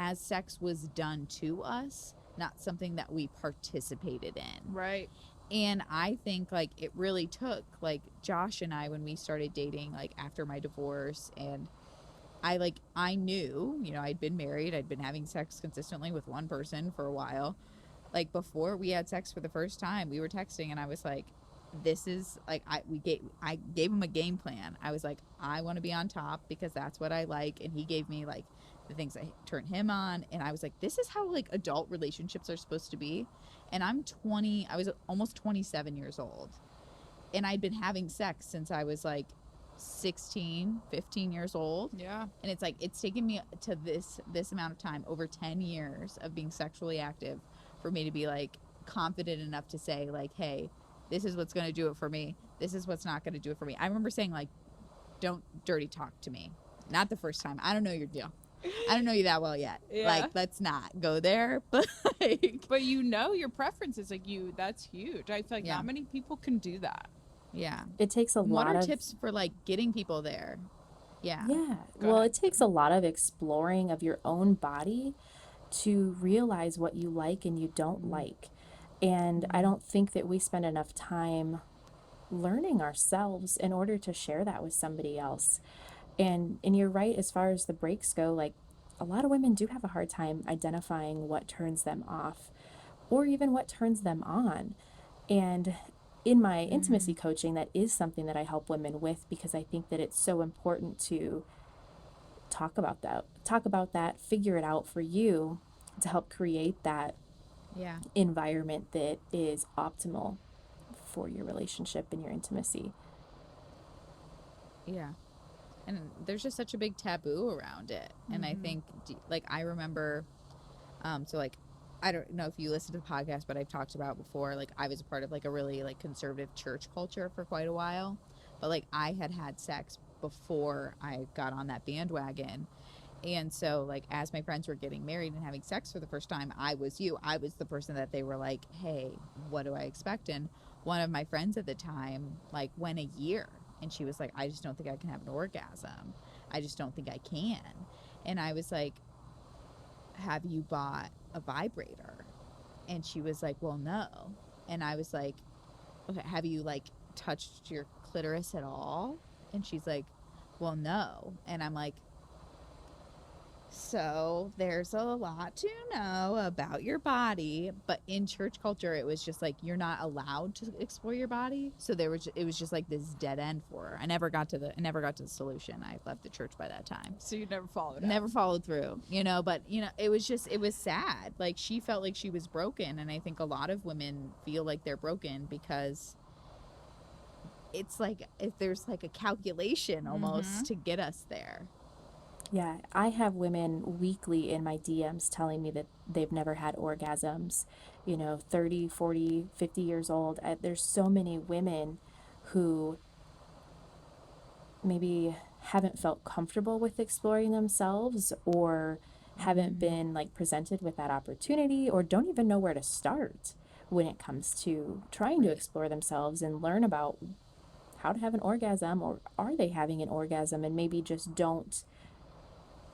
as sex was done to us, not something that we participated in. Right. And I think like it really took like Josh and I when we started dating, like after my divorce, and I knew, you know, I'd been married, I'd been having sex consistently with one person for a while. Like before we had sex for the first time, we were texting and I was like, this is like I gave him a game plan. I was like, I want to be on top because that's what I like, and he gave me like the things that turn him on, and I was like, this is how like adult relationships are supposed to be. And I was almost 27 years old, and I'd been having sex since I was like 16, 15 years old. Yeah. And it's like it's taken me to this amount of time, over 10 years of being sexually active, for me to be like confident enough to say like, hey, this is what's going to do it for me, this is what's not going to do it for me. I remember saying like, don't dirty talk to me, not the first time. I don't know your deal, I don't know you that well yet. Yeah. Like, let's not go there. But like, But you know your preferences, like that's huge. I feel like Yeah. not many people can do that. yeah. It takes a What lot are of tips for like getting people there? Yeah. Yeah. Go Well, ahead. it takes a lot of exploring of your own body to realize what you like and you don't like. And I don't think that we spend enough time learning ourselves in order to share that with somebody else. And you're right, as far as the breaks go, like a lot of women do have a hard time identifying what turns them off or even what turns them on. And in my intimacy coaching, that is something that I help women with, because I think that it's so important to talk about that, figure it out for you to help create that environment that is optimal for your relationship and your intimacy. Yeah. And there's just such a big taboo around it. And I think, like, I remember, so, like, I don't know if you listen to the podcast, but I've talked about before, like, I was a part of, like, a really, like, conservative church culture for quite a while. But, like, I had sex before I got on that bandwagon. And so, like, as my friends were getting married and having sex for the first time, I was the person that they were like, hey, what do I expect? And one of my friends at the time, like, went a year. And she was like, I just don't think I can have an orgasm. I just don't think I can. And I was like, have you bought a vibrator? And she was like, well, no. And I was like, okay, have you, like, touched your clitoris at all? And she's like, well, no. And I'm like, so there's a lot to know about your body. But in church culture, it was just like, you're not allowed to explore your body. So it was just like this dead end for her. I never got to the solution. I left the church by that time. So you never followed Never followed through, but it was sad. Like, she felt like she was broken. And I think a lot of women feel like they're broken because it's like, if there's like a calculation almost to get us there. Yeah, I have women weekly in my DMs telling me that they've never had orgasms, 30, 40, 50 years old. There's so many women who maybe haven't felt comfortable with exploring themselves, or haven't been, like, presented with that opportunity, or don't even know where to start when it comes to trying to explore themselves and learn about how to have an orgasm, or are they having an orgasm, and maybe just don't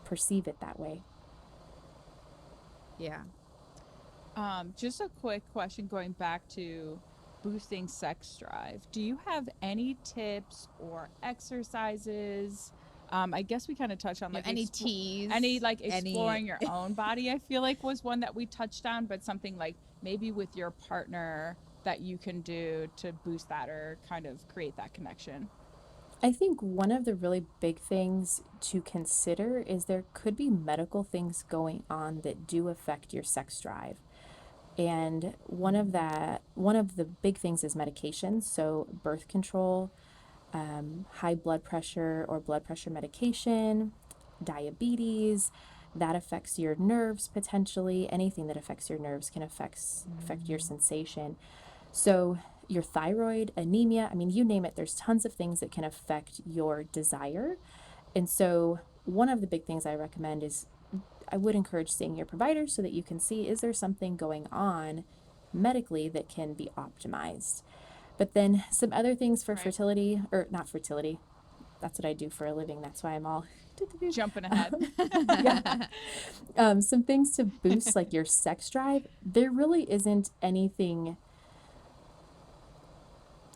perceive it that way. Yeah. Just a quick question going back to boosting sex drive. Do you have any tips or exercises? I guess we kind of touched on, like, any teas, any, like, exploring your own body, I feel like was one that we touched on, but something like maybe with your partner that you can do to boost that or kind of create that connection. I think one of the really big things to consider is there could be medical things going on that do affect your sex drive. And one of the big things is medications. So birth control, high blood pressure or blood pressure medication, diabetes, that affects your nerves potentially. Anything that affects your nerves can affect your sensation. So your thyroid, anemia, I mean, you name it, there's tons of things that can affect your desire. And so one of the big things I recommend is, I would encourage seeing your provider so that you can see, is there something going on medically that can be optimized? But then some other things for fertility, or not fertility, that's what I do for a living, that's why I'm all jumping ahead. Some things to boost, like, your sex drive. There really isn't anything.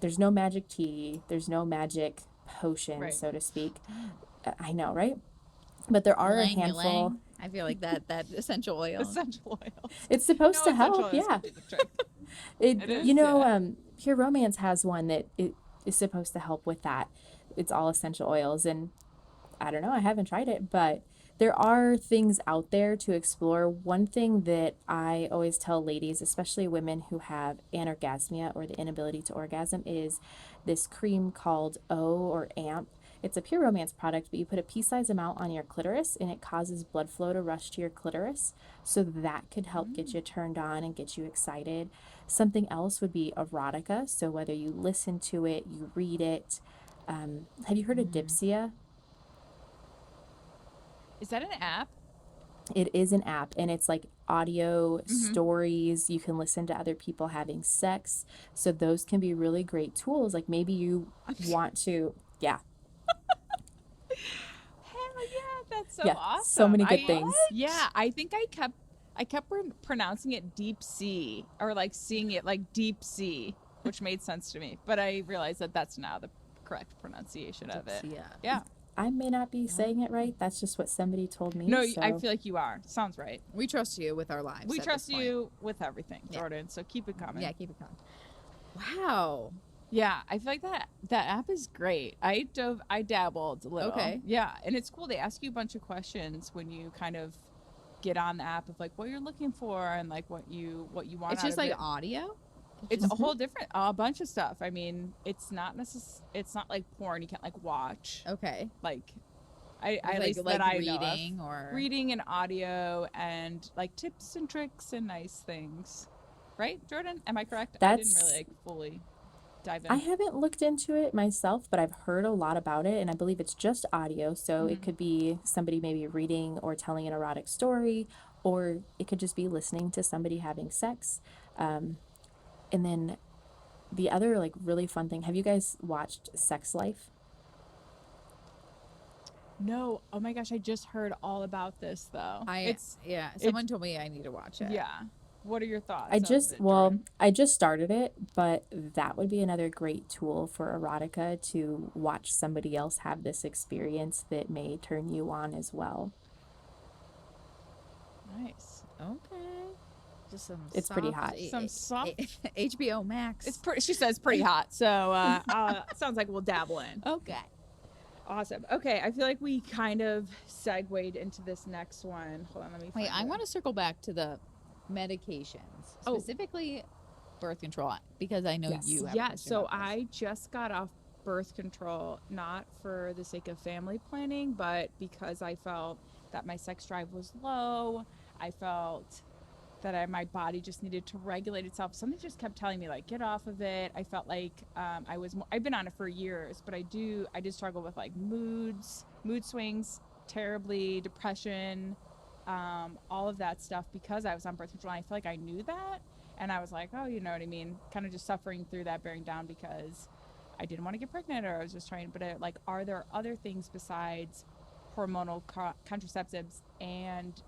There's no magic tea, there's no magic potion, so to speak. I know, right? But there are a handful. I feel like that essential oil. It's supposed to help, yeah. It is, Pure Romance has one that it is supposed to help with that. It's all essential oils, and I don't know, I haven't tried it, but there are things out there to explore. One thing that I always tell ladies, especially women who have anorgasmia or the inability to orgasm, is this cream called or AMP. It's a Pure Romance product, but you put a pea-sized amount on your clitoris and it causes blood flow to rush to your clitoris. So that could help get you turned on and get you excited. Something else would be erotica. So whether you listen to it, you read it. Have you heard of Dipsia? Is that an app? It is an app, and it's like audio stories. You can listen to other people having sex. So those can be really great tools. Like, maybe you want to, Hell yeah, that's so awesome. So many good things. Yeah, I think I kept I kept pronouncing it deep sea, or like seeing it like deep sea, which made sense to me. But I realized that that's now the correct pronunciation of it. Yeah. I may not be saying it right. That's just what somebody told me. No, so. I feel like you are. Sounds right. We trust you with our lives. We at trust this point. you with everything, Yeah. Jordan. So keep it coming. Yeah, keep it coming. Wow. Yeah, I feel like that app is great. I dabbled a little. Okay. Yeah, and it's cool. They ask you a bunch of questions when you kind of get on the app of like what you're looking for and like what you want. It's out just of like it. audio. It's a whole different a bunch of stuff. I mean, it's not like porn. You can't like watch. Okay. Like I Like- at least like that I reading know of. or- Reading and audio and like tips and tricks and nice things. Right, Jordan? Am I correct? I didn't really like fully dive in. I haven't looked into it myself, but I've heard a lot about it, and I believe it's just audio. So it could be somebody maybe reading or telling an erotic story, or it could just be listening to somebody having sex. And then the other like really fun thing, have you guys watched Sex Life? No. Oh my gosh, I just heard all about this though. Someone told me I need to watch it. Yeah. What are your thoughts? I just of it, Jordan? I just started it, but that would be another great tool for erotica, to watch somebody else have this experience that may turn you on as well. Nice. Okay. Just some. It's pretty hot. Some soft. HBO Max. It's pretty. She says pretty hot. So sounds like we'll dabble in. okay. Awesome. Okay, I feel like we kind of segued into this next one. Hold on, let me. Wait, I want to circle back to the medications, specifically birth control, because I know you have. Yeah. So I just got off birth control, not for the sake of family planning, but because I felt that my sex drive was low. I felt that my body just needed to regulate itself. Something just kept telling me like, get off of it. I felt like I've been on it for years, but I did struggle with like mood swings terribly, depression, all of that stuff because I was on birth control. And I feel like I knew that. And I was like, oh, you know what I mean? Kind of just suffering through that, bearing down because I didn't want to get pregnant, or I was just trying, but are there other things besides hormonal contraceptives and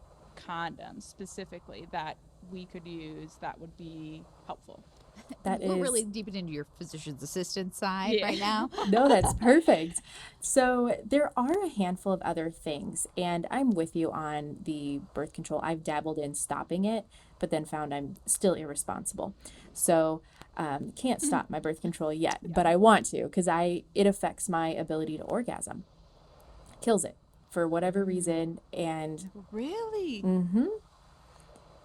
condoms specifically that we could use that would be helpful? We're really deep into your physician's assistant side right now. No, that's perfect. So there are a handful of other things, and I'm with you on the birth control. I've dabbled in stopping it, but then found I'm still irresponsible. So can't stop my birth control yet, but I want to, because it affects my ability to orgasm. Kills it for whatever reason. And really,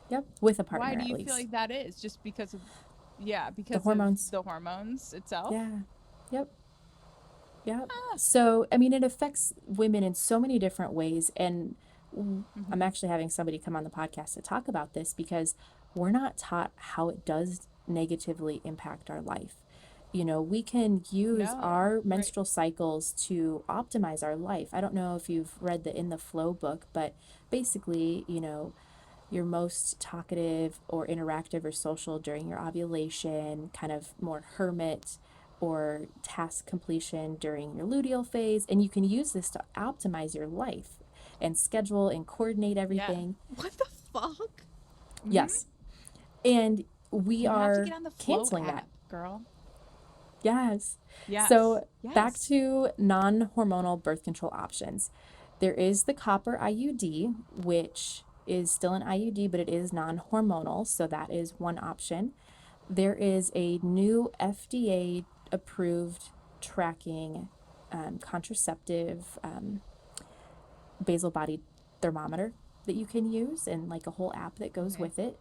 yep, with a partner. Why do you at least. feel like that is? Just because of because the hormones. of the hormones itself? Yep. So I mean, it affects women in so many different ways, and I'm actually having somebody come on the podcast to talk about this, because we're not taught how it does negatively impact our life. You know, we can use our menstrual cycles to optimize our life. I don't know if you've read the In the Flow book, but basically, you know, you're most talkative or interactive or social during your ovulation, kind of more hermit or task completion during your luteal phase. And you can use this to optimize your life and schedule and coordinate everything. Yeah. What the fuck? Yes. And we you are have to get on the Flow canceling app, that. girl. Yes. Yes. So Yes. back to non-hormonal birth control options. There is the copper IUD, which is still an IUD, but it is non-hormonal. So that is one option. There is a new FDA approved tracking contraceptive basal body thermometer that you can use, and like a whole app that goes with it.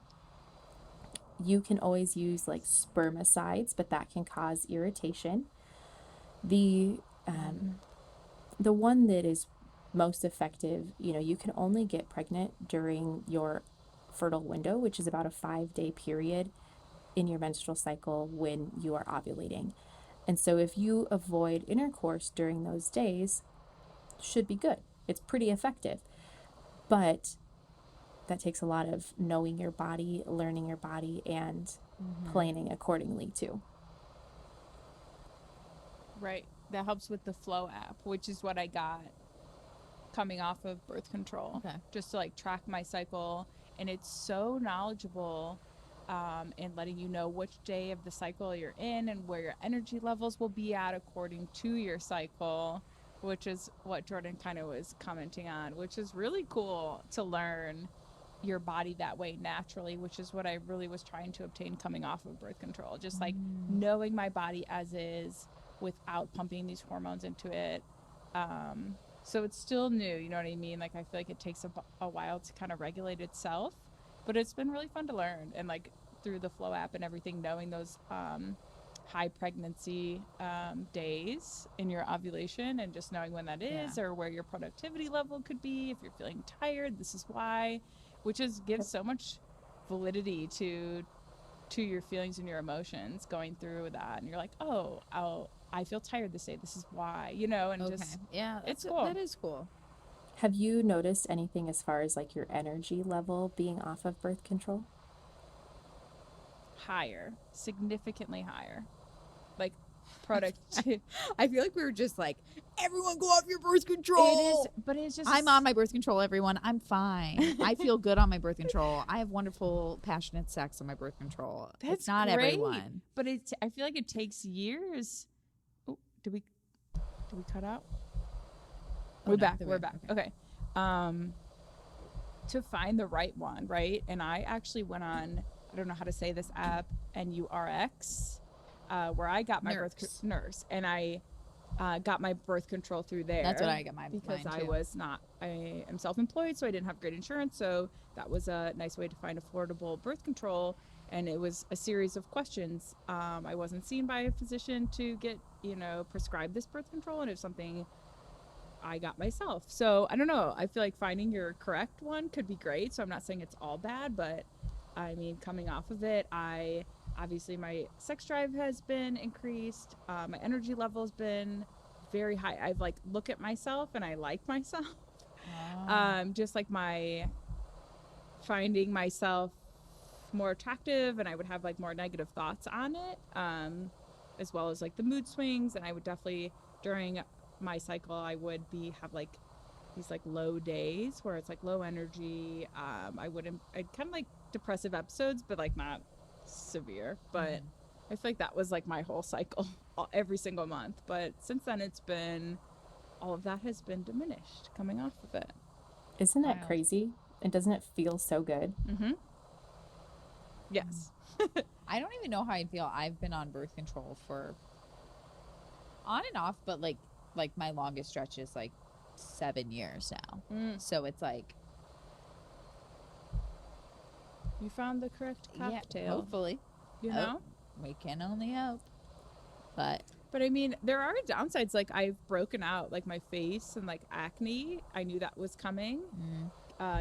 You can always use like spermicides, but that can cause irritation. The one that is most effective, you know, you can only get pregnant during your fertile window, which is about a 5-day period in your menstrual cycle when you are ovulating. And so if you avoid intercourse during those days, should be good. It's pretty effective. But that takes a lot of knowing your body, learning your body, and planning accordingly too. Right. That helps with the Flow app, which is what I got coming off of birth control. Okay. Just to like track my cycle and it's so knowledgeable in letting you know which day of the cycle you're in and where your energy levels will be at according to your cycle, which is what Jordan kind of was commenting on, which is really cool to learn your body that way naturally, which is what I really was trying to obtain coming off of birth control. Just like knowing my body as is without pumping these hormones into it. So it's still new, you know what I mean? Like, I feel like it takes a while to kind of regulate itself, but it's been really fun to learn. And like through the Flow app and everything, knowing those high pregnancy days in your ovulation and just knowing when that is, or where your productivity level could be. If you're feeling tired, this is why, which is gives so much validity to your feelings and your emotions going through that. And you're like, oh, I feel tired this day, this is why, you know. And just it's cool. That is cool. Have you noticed anything as far as like your energy level being off of birth control? Higher, significantly higher, like productive. I feel like we were just like, everyone go off your birth control. It is, but it's just, I'm on my birth control, everyone. I'm fine. I feel good on my birth control. I have wonderful, passionate sex on my birth control. That's it's not great. everyone. But I feel like it takes years. Oh, did we cut out? We're back. We're back. Okay. To find the right one, right? And I actually went on, I don't know how to say this app, NURX, where I got my nurse, and I got my birth control through there. That's what I got because mine too. I am self-employed, so I didn't have great insurance. So that was a nice way to find affordable birth control. And it was a series of questions. I wasn't seen by a physician to get, prescribed this birth control, and it was something I got myself. So I don't know. I feel like finding your correct one could be great. So I'm not saying it's all bad, but I mean, coming off of it, obviously my sex drive has been increased. My energy level has been very high. I've like look at myself and I like myself. Just like my finding myself more attractive, and I would have like more negative thoughts on it, as well as like the mood swings. And I would definitely, during my cycle, I would have like these like low days where it's like low energy. I'd kind of like depressive episodes, but like not severe. But I feel like that was like my whole cycle every single month. But since then, all of that has been diminished coming off of it. Isn't that crazy? And doesn't it feel so good? Mm-hmm. Yes. I don't even know how I feel. I've been on birth control for on and off, but like my longest stretch is like 7 years now. So it's like, you found the correct cocktail. Yeah, hopefully. You know? We can only hope. But I mean, there are downsides. Like, I've broken out like my face and like acne. I knew that was coming.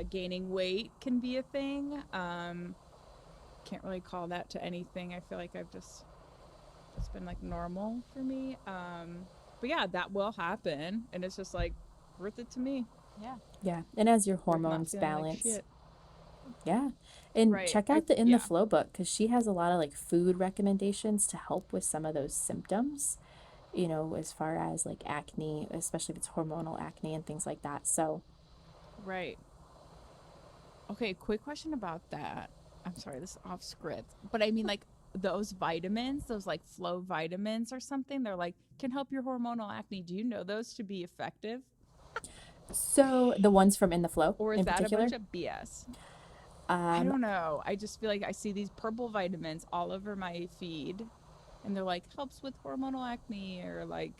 Gaining weight can be a thing. Can't really call that to anything. I feel like it's been like normal for me. But yeah, that will happen, and it's just like worth it to me. Yeah. And as your hormones balance. Yeah. And check out the In the Flow book, because she has a lot of like food recommendations to help with some of those symptoms, as far as like acne, especially if it's hormonal acne and things like that. So. Right. Okay. Quick question about that. I'm sorry, this is off script, but I mean like those vitamins, those like Flow vitamins or something, they're like, can help your hormonal acne. Do you know those to be effective? So the ones from In the Flow, or is in that particular? A bunch of BS? I don't know. I just feel like I see these purple vitamins all over my feed, and they're like, helps with hormonal acne or like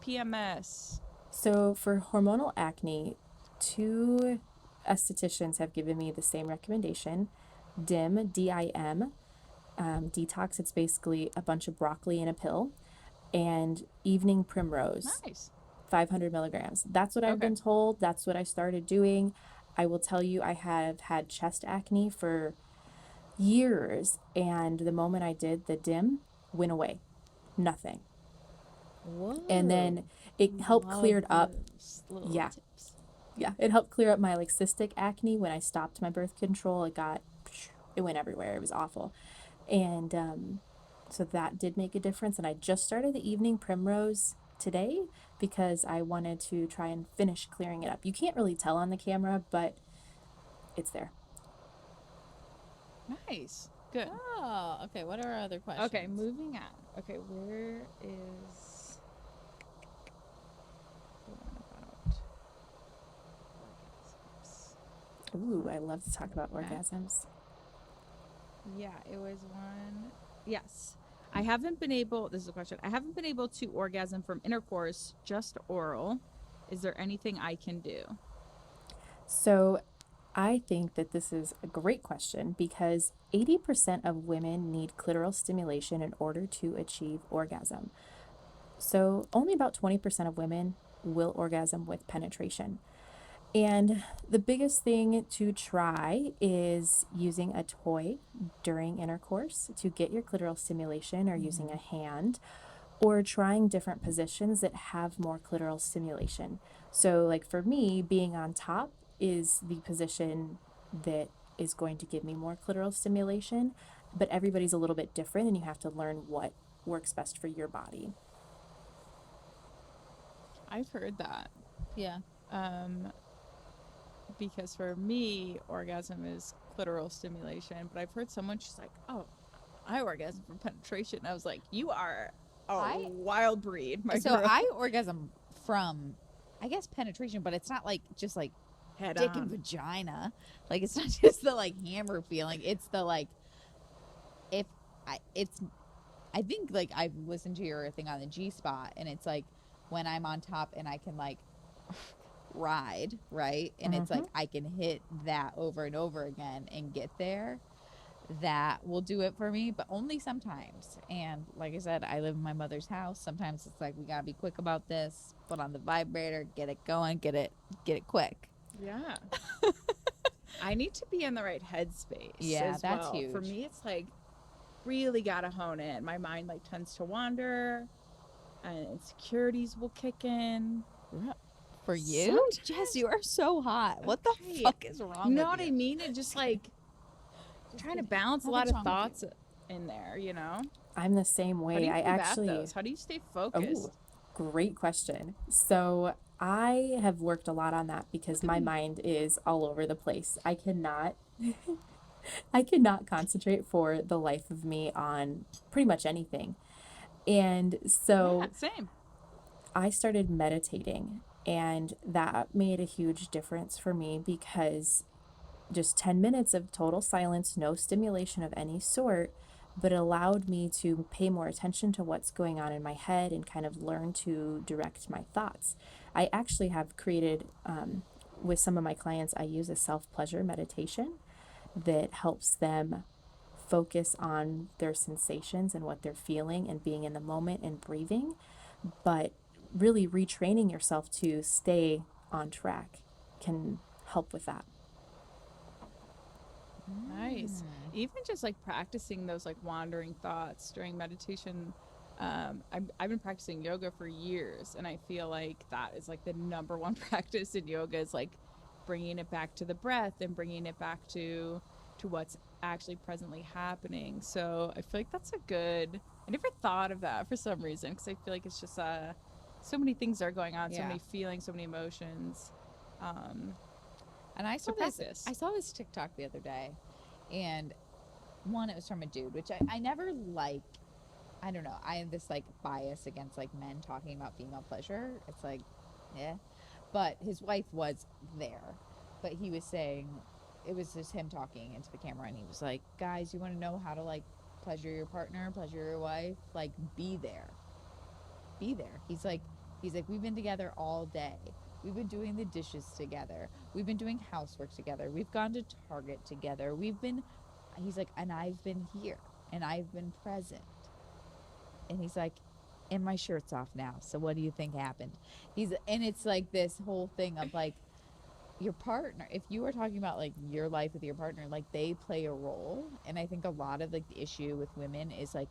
PMS. So for hormonal acne, 2 estheticians have given me the same recommendation. DIM, D-I-M, detox. It's basically a bunch of broccoli in a pill, and evening primrose. Nice. 500 milligrams. That's what I've been told. That's what I started doing. I will tell you, I have had chest acne for years, and the moment I did the DIM, went away. Nothing. Whoa. And then it helped cleared up. Yeah. Tips. Yeah. It helped clear up my like cystic acne when I stopped my birth control. It went everywhere. It was awful. And so that did make a difference. And I just started the evening primrose today because I wanted to try and finish clearing it up. You can't really tell on the camera, but it's there. Nice. Good. Oh, okay. What are our other questions? Okay, moving on. Okay, where is the one about orgasms? Ooh, I love to talk about Okay. orgasms. Yeah, it was one. Yes. I haven't been able, this is a question. I haven't been able to orgasm from intercourse, just oral. Is there anything I can do? So I think that this is a great question because 80% of women need clitoral stimulation in order to achieve orgasm. So only about 20% of women will orgasm with penetration. And the biggest thing to try is using a toy during intercourse to get your clitoral stimulation, or using a hand, or trying different positions that have more clitoral stimulation. So, like for me, being on top is the position that is going to give me more clitoral stimulation, but everybody's a little bit different, and you have to learn what works best for your body. I've heard that. Yeah. Because for me, orgasm is clitoral stimulation, but I've heard someone, she's like, oh, I orgasm from penetration. I was like, you are a wild breed, my So girl. I orgasm from, I guess, penetration, but it's not like just like Head dick on. and vagina. Like it's not just the like hammer feeling. It's the like, I think like I've listened to your thing on the G spot, and it's like when I'm on top and I can like ride, right? And it's like I can hit that over and over again and get there. That will do it for me, but only sometimes. And like I said, I live in my mother's house. Sometimes it's like we gotta be quick about this. Put on the vibrator, get it going, get it quick. Yeah. I need to be in the right headspace. Yeah, as that's well. huge. For me, it's like really gotta hone in. My mind like tends to wander, and insecurities will kick in. For you, Jess, you are so hot. What the fuck is wrong with you? You know what I mean? It just like trying to balance a lot of thoughts in there, you know? I'm the same way. How do you I combat actually those? How do you stay focused? Great question. So I have worked a lot on that because my mind is all over the place. I cannot concentrate for the life of me on pretty much anything. And so Yeah, same. I started meditating, and that made a huge difference for me because just 10 minutes of total silence, no stimulation of any sort, but it allowed me to pay more attention to what's going on in my head and kind of learn to direct my thoughts. I actually have created, with some of my clients, I use a self-pleasure meditation that helps them focus on their sensations and what they're feeling and being in the moment and breathing, but really retraining yourself to stay on track can help with that. Nice. Even just like practicing those like wandering thoughts during meditation. I've been practicing yoga for years, and I feel like that is like the number one practice in yoga is like bringing it back to the breath and bringing it back to what's actually presently happening. So I feel like that's a good. I never thought of that for some reason because I feel like it's just so many things are going on, so many feelings, so many emotions. And I saw practice. I saw this TikTok the other day, and one, it was from a dude, which I never like. I don't know. I have this like bias against like men talking about female pleasure. It's like, yeah. But his wife was there. But he was saying, it was just him talking into the camera, and he was like, guys, you want to know how to like pleasure your partner, pleasure your wife? Like, be there. Be there. He's like, we've been together all day. We've been doing the dishes together. We've been doing housework together. We've gone to Target together. He's like, and I've been here, and I've been present. And he's like, and my shirt's off now. So what do you think happened? And it's like this whole thing of like your partner. If you are talking about like your life with your partner, like they play a role. And I think a lot of like the issue with women is like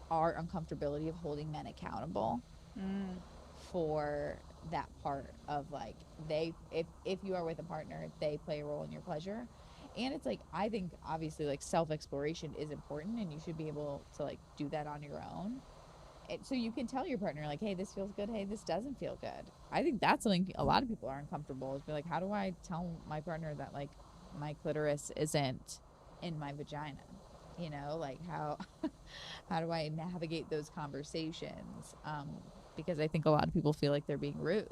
our uncomfortability of holding men accountable for that part of like if you are with a partner, they play a role in your pleasure. And it's like, I think obviously like self-exploration is important, and you should be able to like do that on your own. So you can tell your partner like, hey, this feels good, hey, this doesn't feel good. I think that's something a lot of people are uncomfortable, is be like, how do I tell my partner that like my clitoris isn't in my vagina? You know, like how how do I navigate those conversations? Because I think a lot of people feel like they're being rude.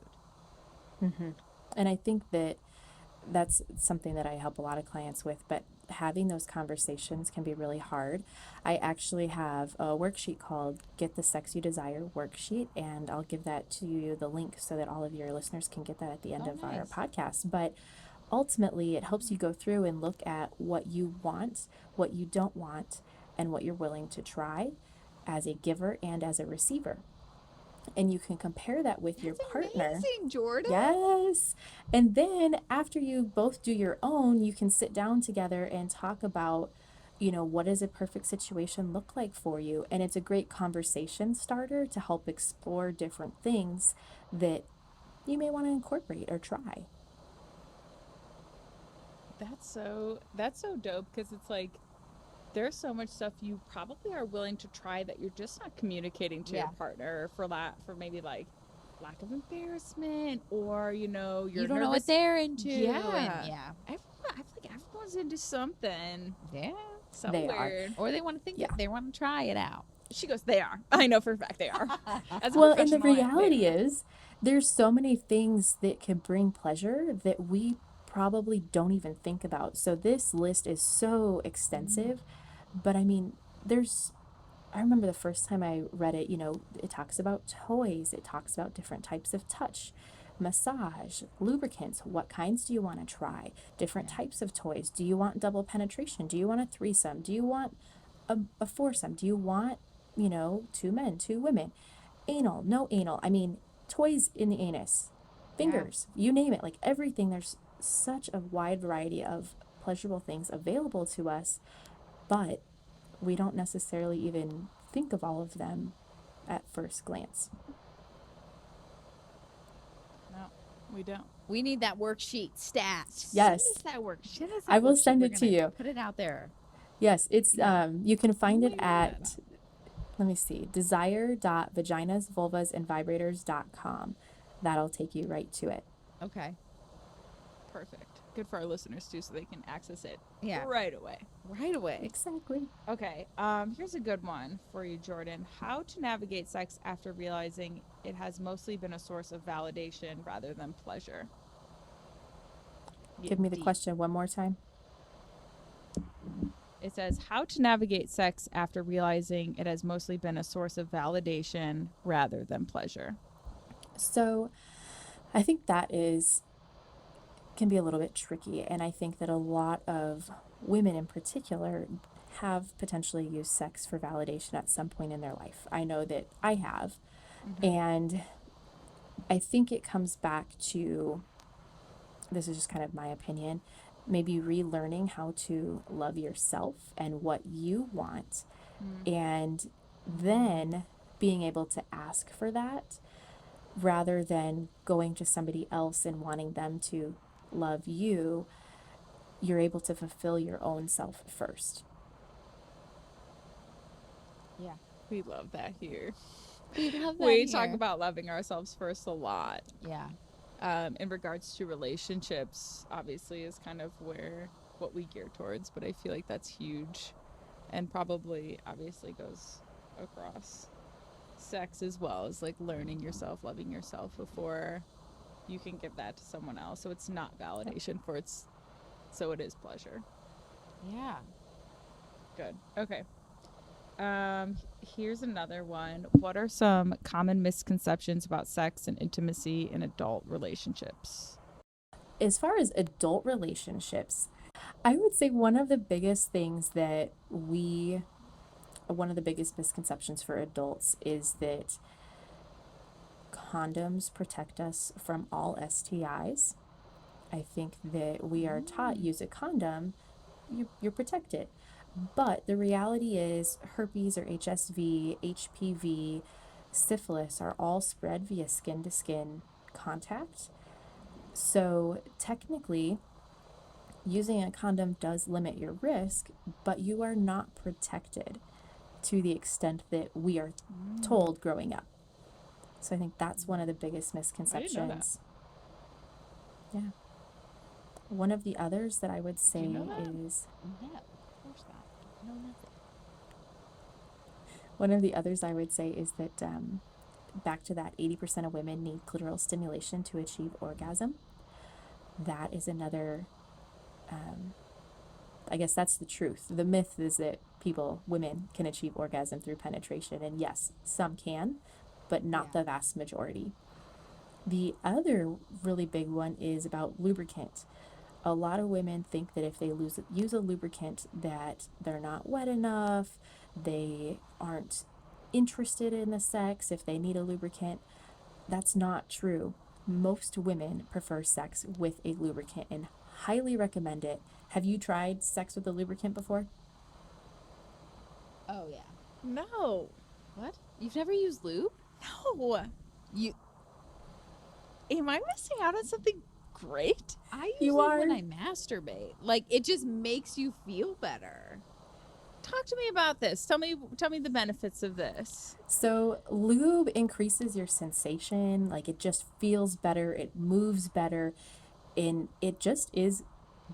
Mm-hmm. And I think that that's something that I help a lot of clients with, but having those conversations can be really hard. I actually have a worksheet called Get the Sex You Desire worksheet, and I'll give that to you, the link, so that all of your listeners can get that at the end of our Nice. podcast. But ultimately, it helps you go through and look at what you want, what you don't want, and what you're willing to try as a giver and as a receiver. And you can compare that with your partner. Amazing, Jordan. Yes. And then after you both do your own, you can sit down together and talk about, what does a perfect situation look like for you? And it's a great conversation starter to help explore different things that you may want to incorporate or try. That's so dope, because it's like there's so much stuff you probably are willing to try that you're just not communicating to your partner for maybe like lack of embarrassment, or you don't know what they're into. Yeah. And I feel like everyone's into something. Yeah. They Somewhere. Or they want to think they want to try it out. She goes, they are. I know for a fact they are. As a Well, and the professional, reality is there's so many things that can bring pleasure that we probably don't even think about. So this list is so extensive, but I mean, I remember the first time I read it, it talks about toys, it talks about different types of touch, massage, lubricants. What kinds do you want to try? Different types of toys. Do you want double penetration? Do you want a threesome? Do you want a foursome? Do you want, 2 men, 2 women? Anal, no anal. I mean, toys in the anus, fingers, you name it, like everything. There's such a wide variety of pleasurable things available to us, but we don't necessarily even think of all of them at first glance. No, we don't. We need that worksheet stats. Yes. Send us that worksheet. I will send it to you. Put it out there. Yes, it's you can find it at, let me see, desire.vaginasvulvasandvibrators.com. That'll take you right to it. Okay. Perfect. Good for our listeners too, so they can access it right away. Exactly. Okay. Here's a good one for you, Jordan. How to navigate sex after realizing it has mostly been a source of validation rather than pleasure. Give me the question one more time. It says, how to navigate sex after realizing it has mostly been a source of validation rather than pleasure. So I think that can be a little bit tricky, and I think that a lot of women in particular have potentially used sex for validation at some point in their life. I know that I have. And I think it comes back to, this is just kind of my opinion, maybe relearning how to love yourself and what you want, and then being able to ask for that rather than going to somebody else and wanting them to love you. You're able to fulfill your own self first. Yeah, we love that here. We talk about loving ourselves first a lot. Yeah. In regards to relationships, obviously, is kind of what we gear towards, but I feel like that's huge, and probably obviously goes across sex as well, as like learning yourself, loving yourself before you can give that to someone else. So it's not validation so it is pleasure. Yeah. Good. Okay. Here's another one. What are some common misconceptions about sex and intimacy in adult relationships? As far as adult relationships, I would say one of the biggest misconceptions for adults is that condoms protect us from all STIs. I think that we are taught, use a condom, you're protected. But the reality is herpes or HSV, HPV, syphilis are all spread via skin-to-skin contact. So technically, using a condom does limit your risk, but you are not protected to the extent that we are told growing up. So I think that's one of the biggest misconceptions. I didn't know that. Yeah. One of the others that I would say is... Yeah. course not. No, nothing. One of the others I would say is that back to that 80% of women need clitoral stimulation to achieve orgasm. That is another, I guess that's the truth. The myth is that women can achieve orgasm through penetration. And yes, some can, but not the vast majority. The other really big one is about lubricant. A lot of women think that if they use a lubricant that they're not wet enough, they aren't interested in the sex if they need a lubricant. That's not true. Most women prefer sex with a lubricant and highly recommend it. Have you tried sex with a lubricant before? Oh, yeah. No. What? You've never used lube? No. Am I missing out on something great? I use You lube are. when I masturbate. Like, it just makes you feel better. Talk to me about this. Tell me the benefits of this. So lube increases your sensation. Like, it just feels better. It moves better. And it just is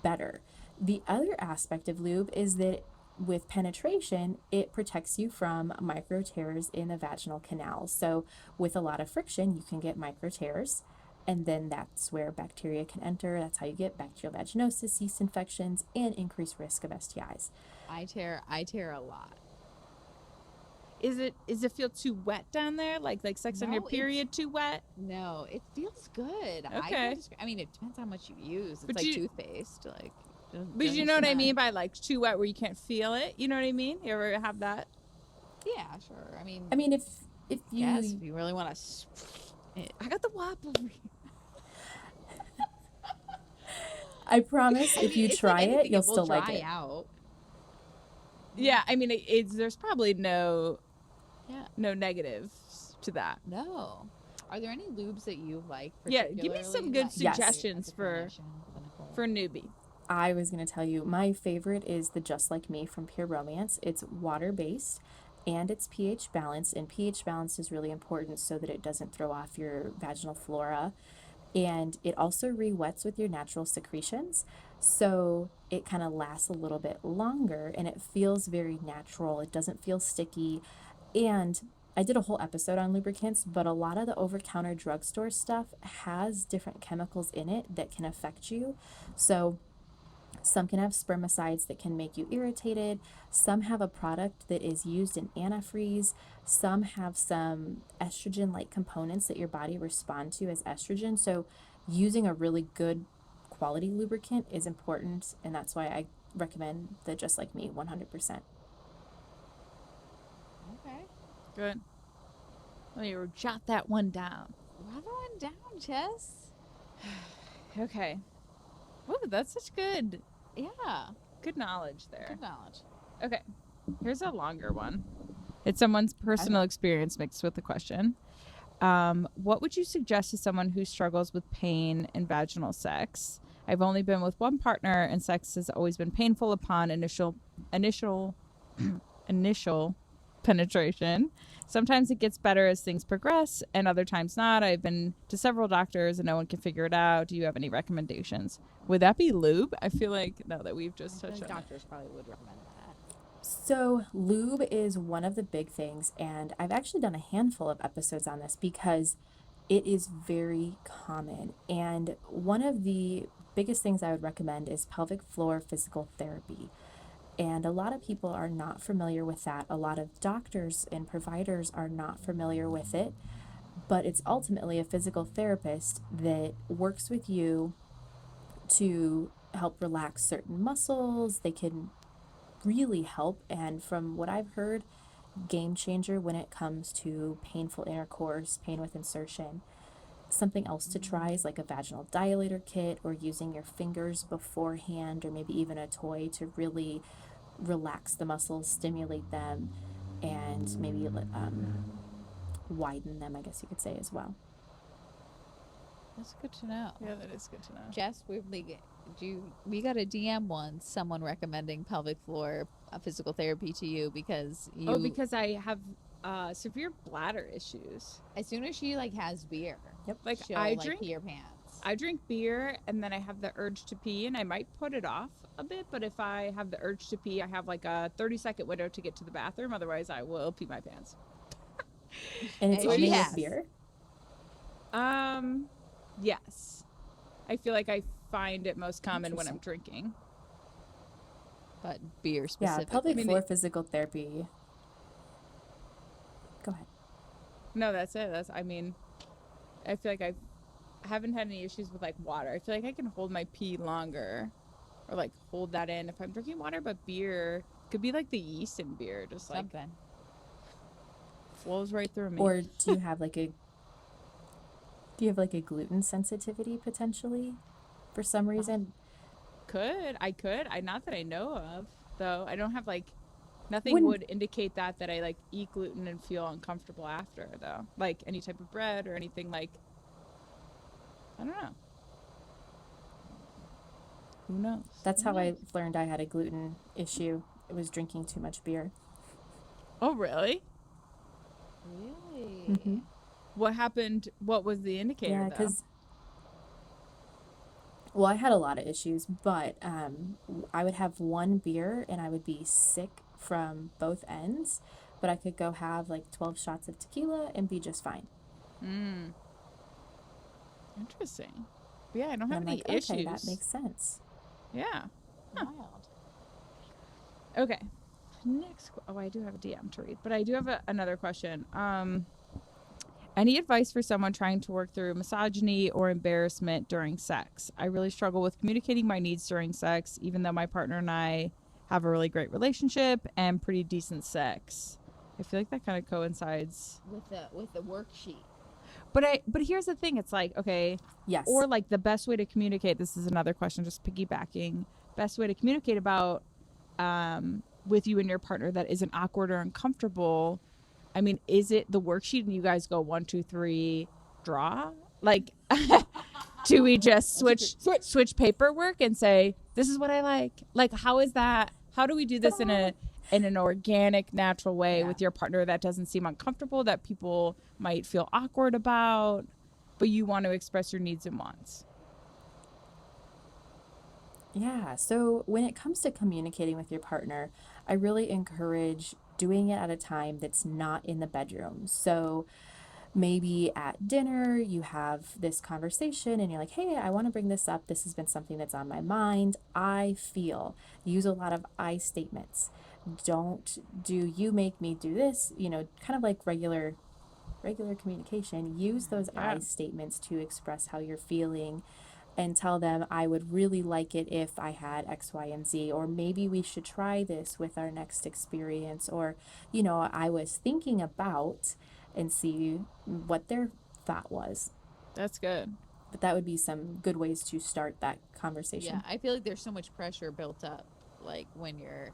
better. The other aspect of lube is that with penetration, it protects you from micro tears in the vaginal canal. So with a lot of friction, you can get micro tears. And then that's where bacteria can enter. That's how you get bacterial vaginosis, yeast infections, and increased risk of STIs. I tear a lot. Is it feel too wet down there? Like sex on your No, period too wet? No, it feels good. Okay. I mean, it depends how much you use. It's But like you- toothpaste. Like, But you know what I mean by like too wet where you can't feel it? You know what I mean? You ever have that? Yeah, sure. I mean, if you yes, if you really want to. I got the wop over here. I promise if you try it, you'll still like it. Out. Yeah, I mean there's probably no Yeah. negatives to that. No. Are there any lubes that you like? Yeah, give me some good Yes. suggestions for newbie. I was going to tell you, my favorite is the Just Like Me from Pure Romance. It's water-based and it's pH balanced, and pH balance is really important so that it doesn't throw off your vaginal flora. And it also re-wets with your natural secretions, so it kind of lasts a little bit longer and it feels very natural. It doesn't feel sticky. And I did a whole episode on lubricants, but a lot of the over-counter drugstore stuff has different chemicals in it that can affect you. So some can have spermicides that can make you irritated. Some have a product that is used in antifreeze. Some have some estrogen-like components that your body responds to as estrogen. So using a really good quality lubricant is important, and that's why I recommend the Just Like Me 100%. Okay. Good. Let me jot that one down. Write that one down, Jess. Okay. Ooh, that's such good knowledge there. Good knowledge. Okay. Here's a longer one. It's someone's personal experience mixed with the question. What would you suggest to someone who struggles with pain in vaginal sex? I've only been with one partner and sex has always been painful upon initial penetration. Sometimes it gets better as things progress and other times not. I've been to several doctors and no one can figure it out. Do you have any recommendations? Would that be lube? I feel like now that we've just touched on it. Doctors probably would recommend that. So lube is one of the big things, and I've actually done a handful of episodes on this because it is very common. And one of the biggest things I would recommend is pelvic floor physical therapy. And a lot of people are not familiar with that. A lot of doctors and providers are not familiar with it, but it's ultimately a physical therapist that works with you to help relax certain muscles. They can really help, and from what I've heard, game changer when it comes to painful intercourse, pain with insertion. Something else to try is like a vaginal dilator kit, or using your fingers beforehand, or maybe even a toy to really relax the muscles, stimulate them, and maybe widen them, I guess you could say, as well. That's good to know. Yeah, that is good to know. Jess, we got a DM once, someone recommending pelvic floor physical therapy to you because you. Because I have severe bladder issues. As soon as she has beer, Yep. Like she'll I pee drink your pants. I drink beer and then I have the urge to pee and I might put it off a bit, but if I have the urge to pee, I have like a 30-second window to get to the bathroom. Otherwise, I will pee my pants. And it's And only she with has. beer? Yes. I feel like I find it most common when I'm drinking. But beer Yeah, specifically. pelvic floor physical therapy. Go ahead. No, that's it. I feel like I haven't had any issues with like water. I feel like I can hold my pee longer or like hold that in if I'm drinking water, but beer could be like the yeast in beer, just like Something. flows right through me. Or do you have like a gluten sensitivity potentially for some reason? I could. Not that I know of, though. I don't have like nothing would indicate that I like eat gluten and feel uncomfortable after, though. Like any type of bread or anything like, I don't know. Who knows? That's how I learned I had a gluten issue. It was drinking too much beer. Oh, really? Really? Mm-hmm. What happened? What was the indicator, Yeah, though? because well, I had a lot of issues, but I would have one beer and I would be sick from both ends, but I could go have like 12 shots of tequila and be just fine. Interesting. Yeah, I don't And have I'm any like, issues. okay, that makes sense. Yeah. Wild. Okay. Next. I do have a DM to read, but I do have another question. Any advice for someone trying to work through misogyny or embarrassment during sex? I really struggle with communicating my needs during sex, even though my partner and I have a really great relationship and pretty decent sex. I feel like that kind of coincides With the worksheet. But here's the thing, it's like, okay, Yes. or like the best way to communicate, this is another question, just piggybacking, best way to communicate about with you and your partner that isn't awkward or uncomfortable. I mean, is it the worksheet and you guys go 1, 2, 3, draw? Like, do we just switch paperwork and say, this is what I like? Like, how is that? How do we do this in an organic, natural way with your partner that doesn't seem uncomfortable, that people might feel awkward about, but you want to express your needs and wants? Yeah, so when it comes to communicating with your partner, I really encourage doing it at a time that's not in the bedroom. So maybe at dinner, you have this conversation and you're like, hey, I want to bring this up. This has been something that's on my mind. I feel. Use a lot of I statements. Don't do you make me do this, kind of like regular communication. Use those I statements to express how you're feeling and tell them, I would really like it if I had X, Y, and Z, or maybe we should try this with our next experience, or, I was thinking about, and see what their thought was. That's good. But that would be some good ways to start that conversation. Yeah, I feel like there's so much pressure built up, like when you're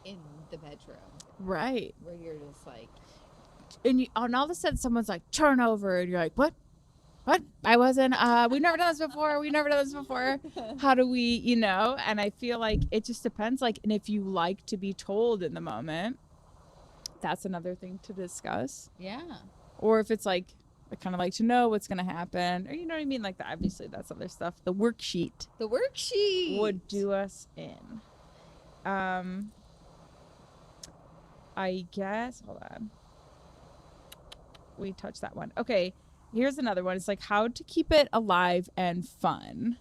in the bedroom. Right. Where you're just like, and all of a sudden someone's like, turn over, and you're like, what? I wasn't, we've never done this before. How do we, and I feel like it just depends, like, and if you like to be told in the moment, that's another thing to discuss. yeah. Or if it's like, I kind of like to know what's going to happen, or you know what I mean? Like, obviously that's other stuff. The worksheet would do us in. I guess, hold on. We touched that one. Okay. Here's another one. It's like how to keep it alive and fun.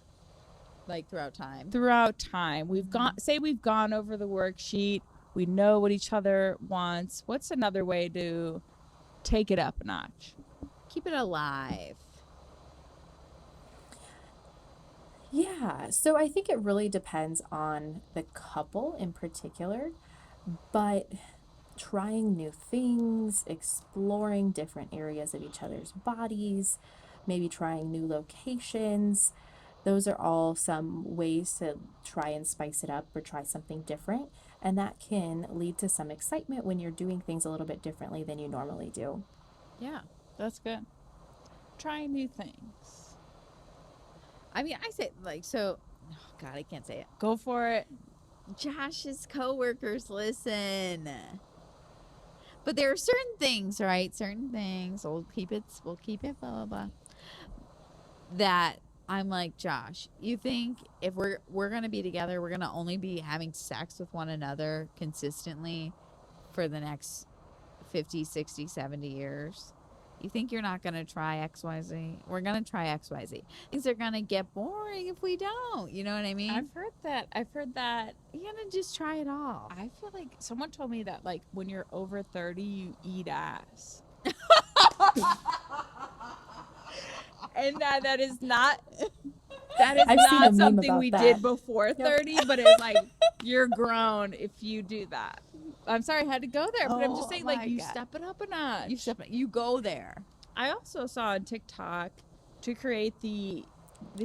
Like throughout time. We've gone over the worksheet. We know what each other wants. What's another way to take it up a notch? Keep it alive. Yeah, so I think it really depends on the couple in particular, but trying new things, exploring different areas of each other's bodies, maybe trying new locations. Those are all some ways to try and spice it up or try something different. And that can lead to some excitement when you're doing things a little bit differently than you normally do. Yeah, that's good. Trying new things. I mean, I say like, so, oh God, I can't say it. Go for it. Josh's coworkers listen. But there are certain things, right? Certain things. We'll keep it, blah, blah, blah. that I'm like, Josh, you think if we're gonna be together, we're gonna only be having sex with one another consistently for the next 50, 60, 70 years? You think you're not gonna try XYZ? We're gonna try XYZ. Things are gonna get boring if we don't. You know what I mean? I've heard that. You're gonna just try it all. I feel like someone told me that like when you're over 30, you eat ass. And that is not I've seen a not meme something about we that. did before 30, but it's like you're grown if you do that. I'm sorry I had to go there, but I'm just Oh saying my like you God. step it up a notch. You go there. I also saw on TikTok to create the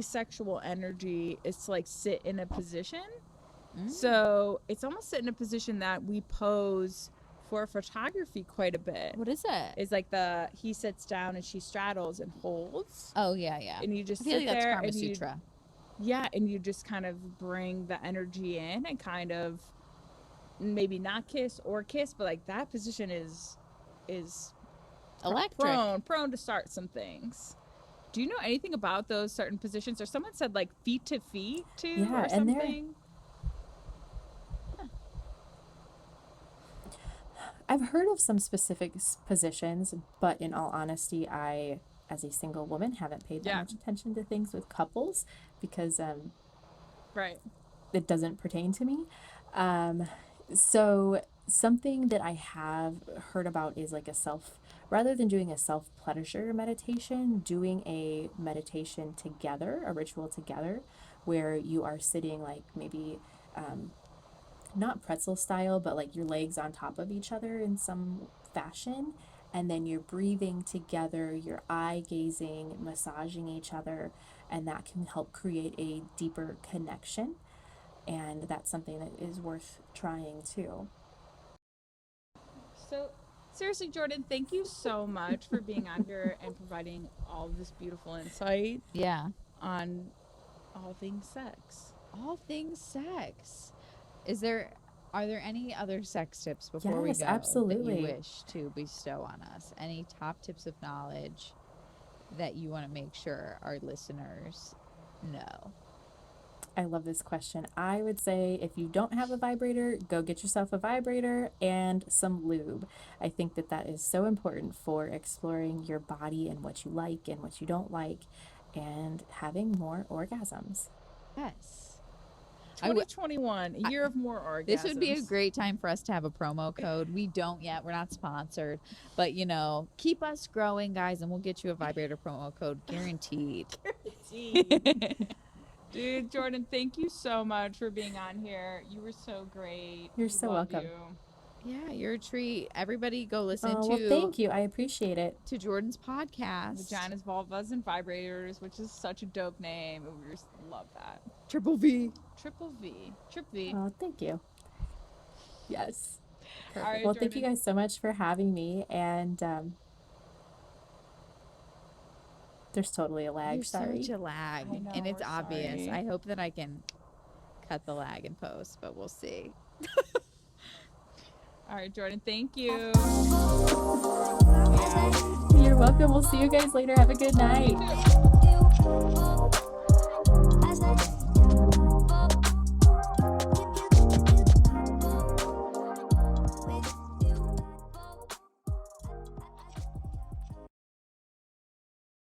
sexual energy is to like sit in a position. So it's almost sit in a position that we pose for photography quite a bit. What is it? It's like he sits down and she straddles and holds. Oh yeah. And you just I feel sit like that's there Karma and Sutra. and you just kind of bring the energy in and kind of maybe not kiss or kiss, but like that position is Electric. prone to start some things. Do you know anything about those certain positions? Or someone said like feet to feet too, Yeah, or and they're- something. I've heard of some specific positions, but in all honesty, I, as a single woman, haven't paid that Yeah. much attention to things with couples because Right. it doesn't pertain to me. So something that I have heard about is like rather than doing a self-pleasure meditation, doing a meditation together, a ritual together, where you are sitting like maybe not pretzel style, but like your legs on top of each other in some fashion. And then you're breathing together, you're eye gazing, massaging each other, and that can help create a deeper connection. And that's something that is worth trying too. So seriously, Jordan, thank you so much for being on here and providing all of this beautiful insight Yeah. on all things sex. All things sex. Are there any other sex tips before we Yes, go absolutely. that you wish to bestow on us? Any top tips of knowledge that you want to make sure our listeners know? I love this question. I would say if you don't have a vibrator, go get yourself a vibrator and some lube. I think that is so important for exploring your body and what you like and what you don't like and having more orgasms. Yes. 2021, a year of more orgasms. This would be a great time for us to have a promo code. We don't yet. We're not sponsored. But, keep us growing, guys, and we'll get you a vibrator promo code guaranteed. Dude, Jordan, thank you so much for being on here. You were so great. You're so Love welcome. you. Yeah, you're a treat. Everybody go listen Well, thank you. I appreciate it. to Jordan's podcast. Vaginas, vulvas, and vibrators, which is such a dope name. We just love that. Triple V. Triple V. Trip V. Oh, thank you. Yes. All right, Well, thank you Jordan. guys so much for having me. And there's totally a lag. There's Sorry. such a lag, I know, and it's we're obvious. sorry. I hope that I can cut the lag in post, but we'll see. All right, Jordan, thank you. You're welcome. We'll see you guys later. Have a good night. You too.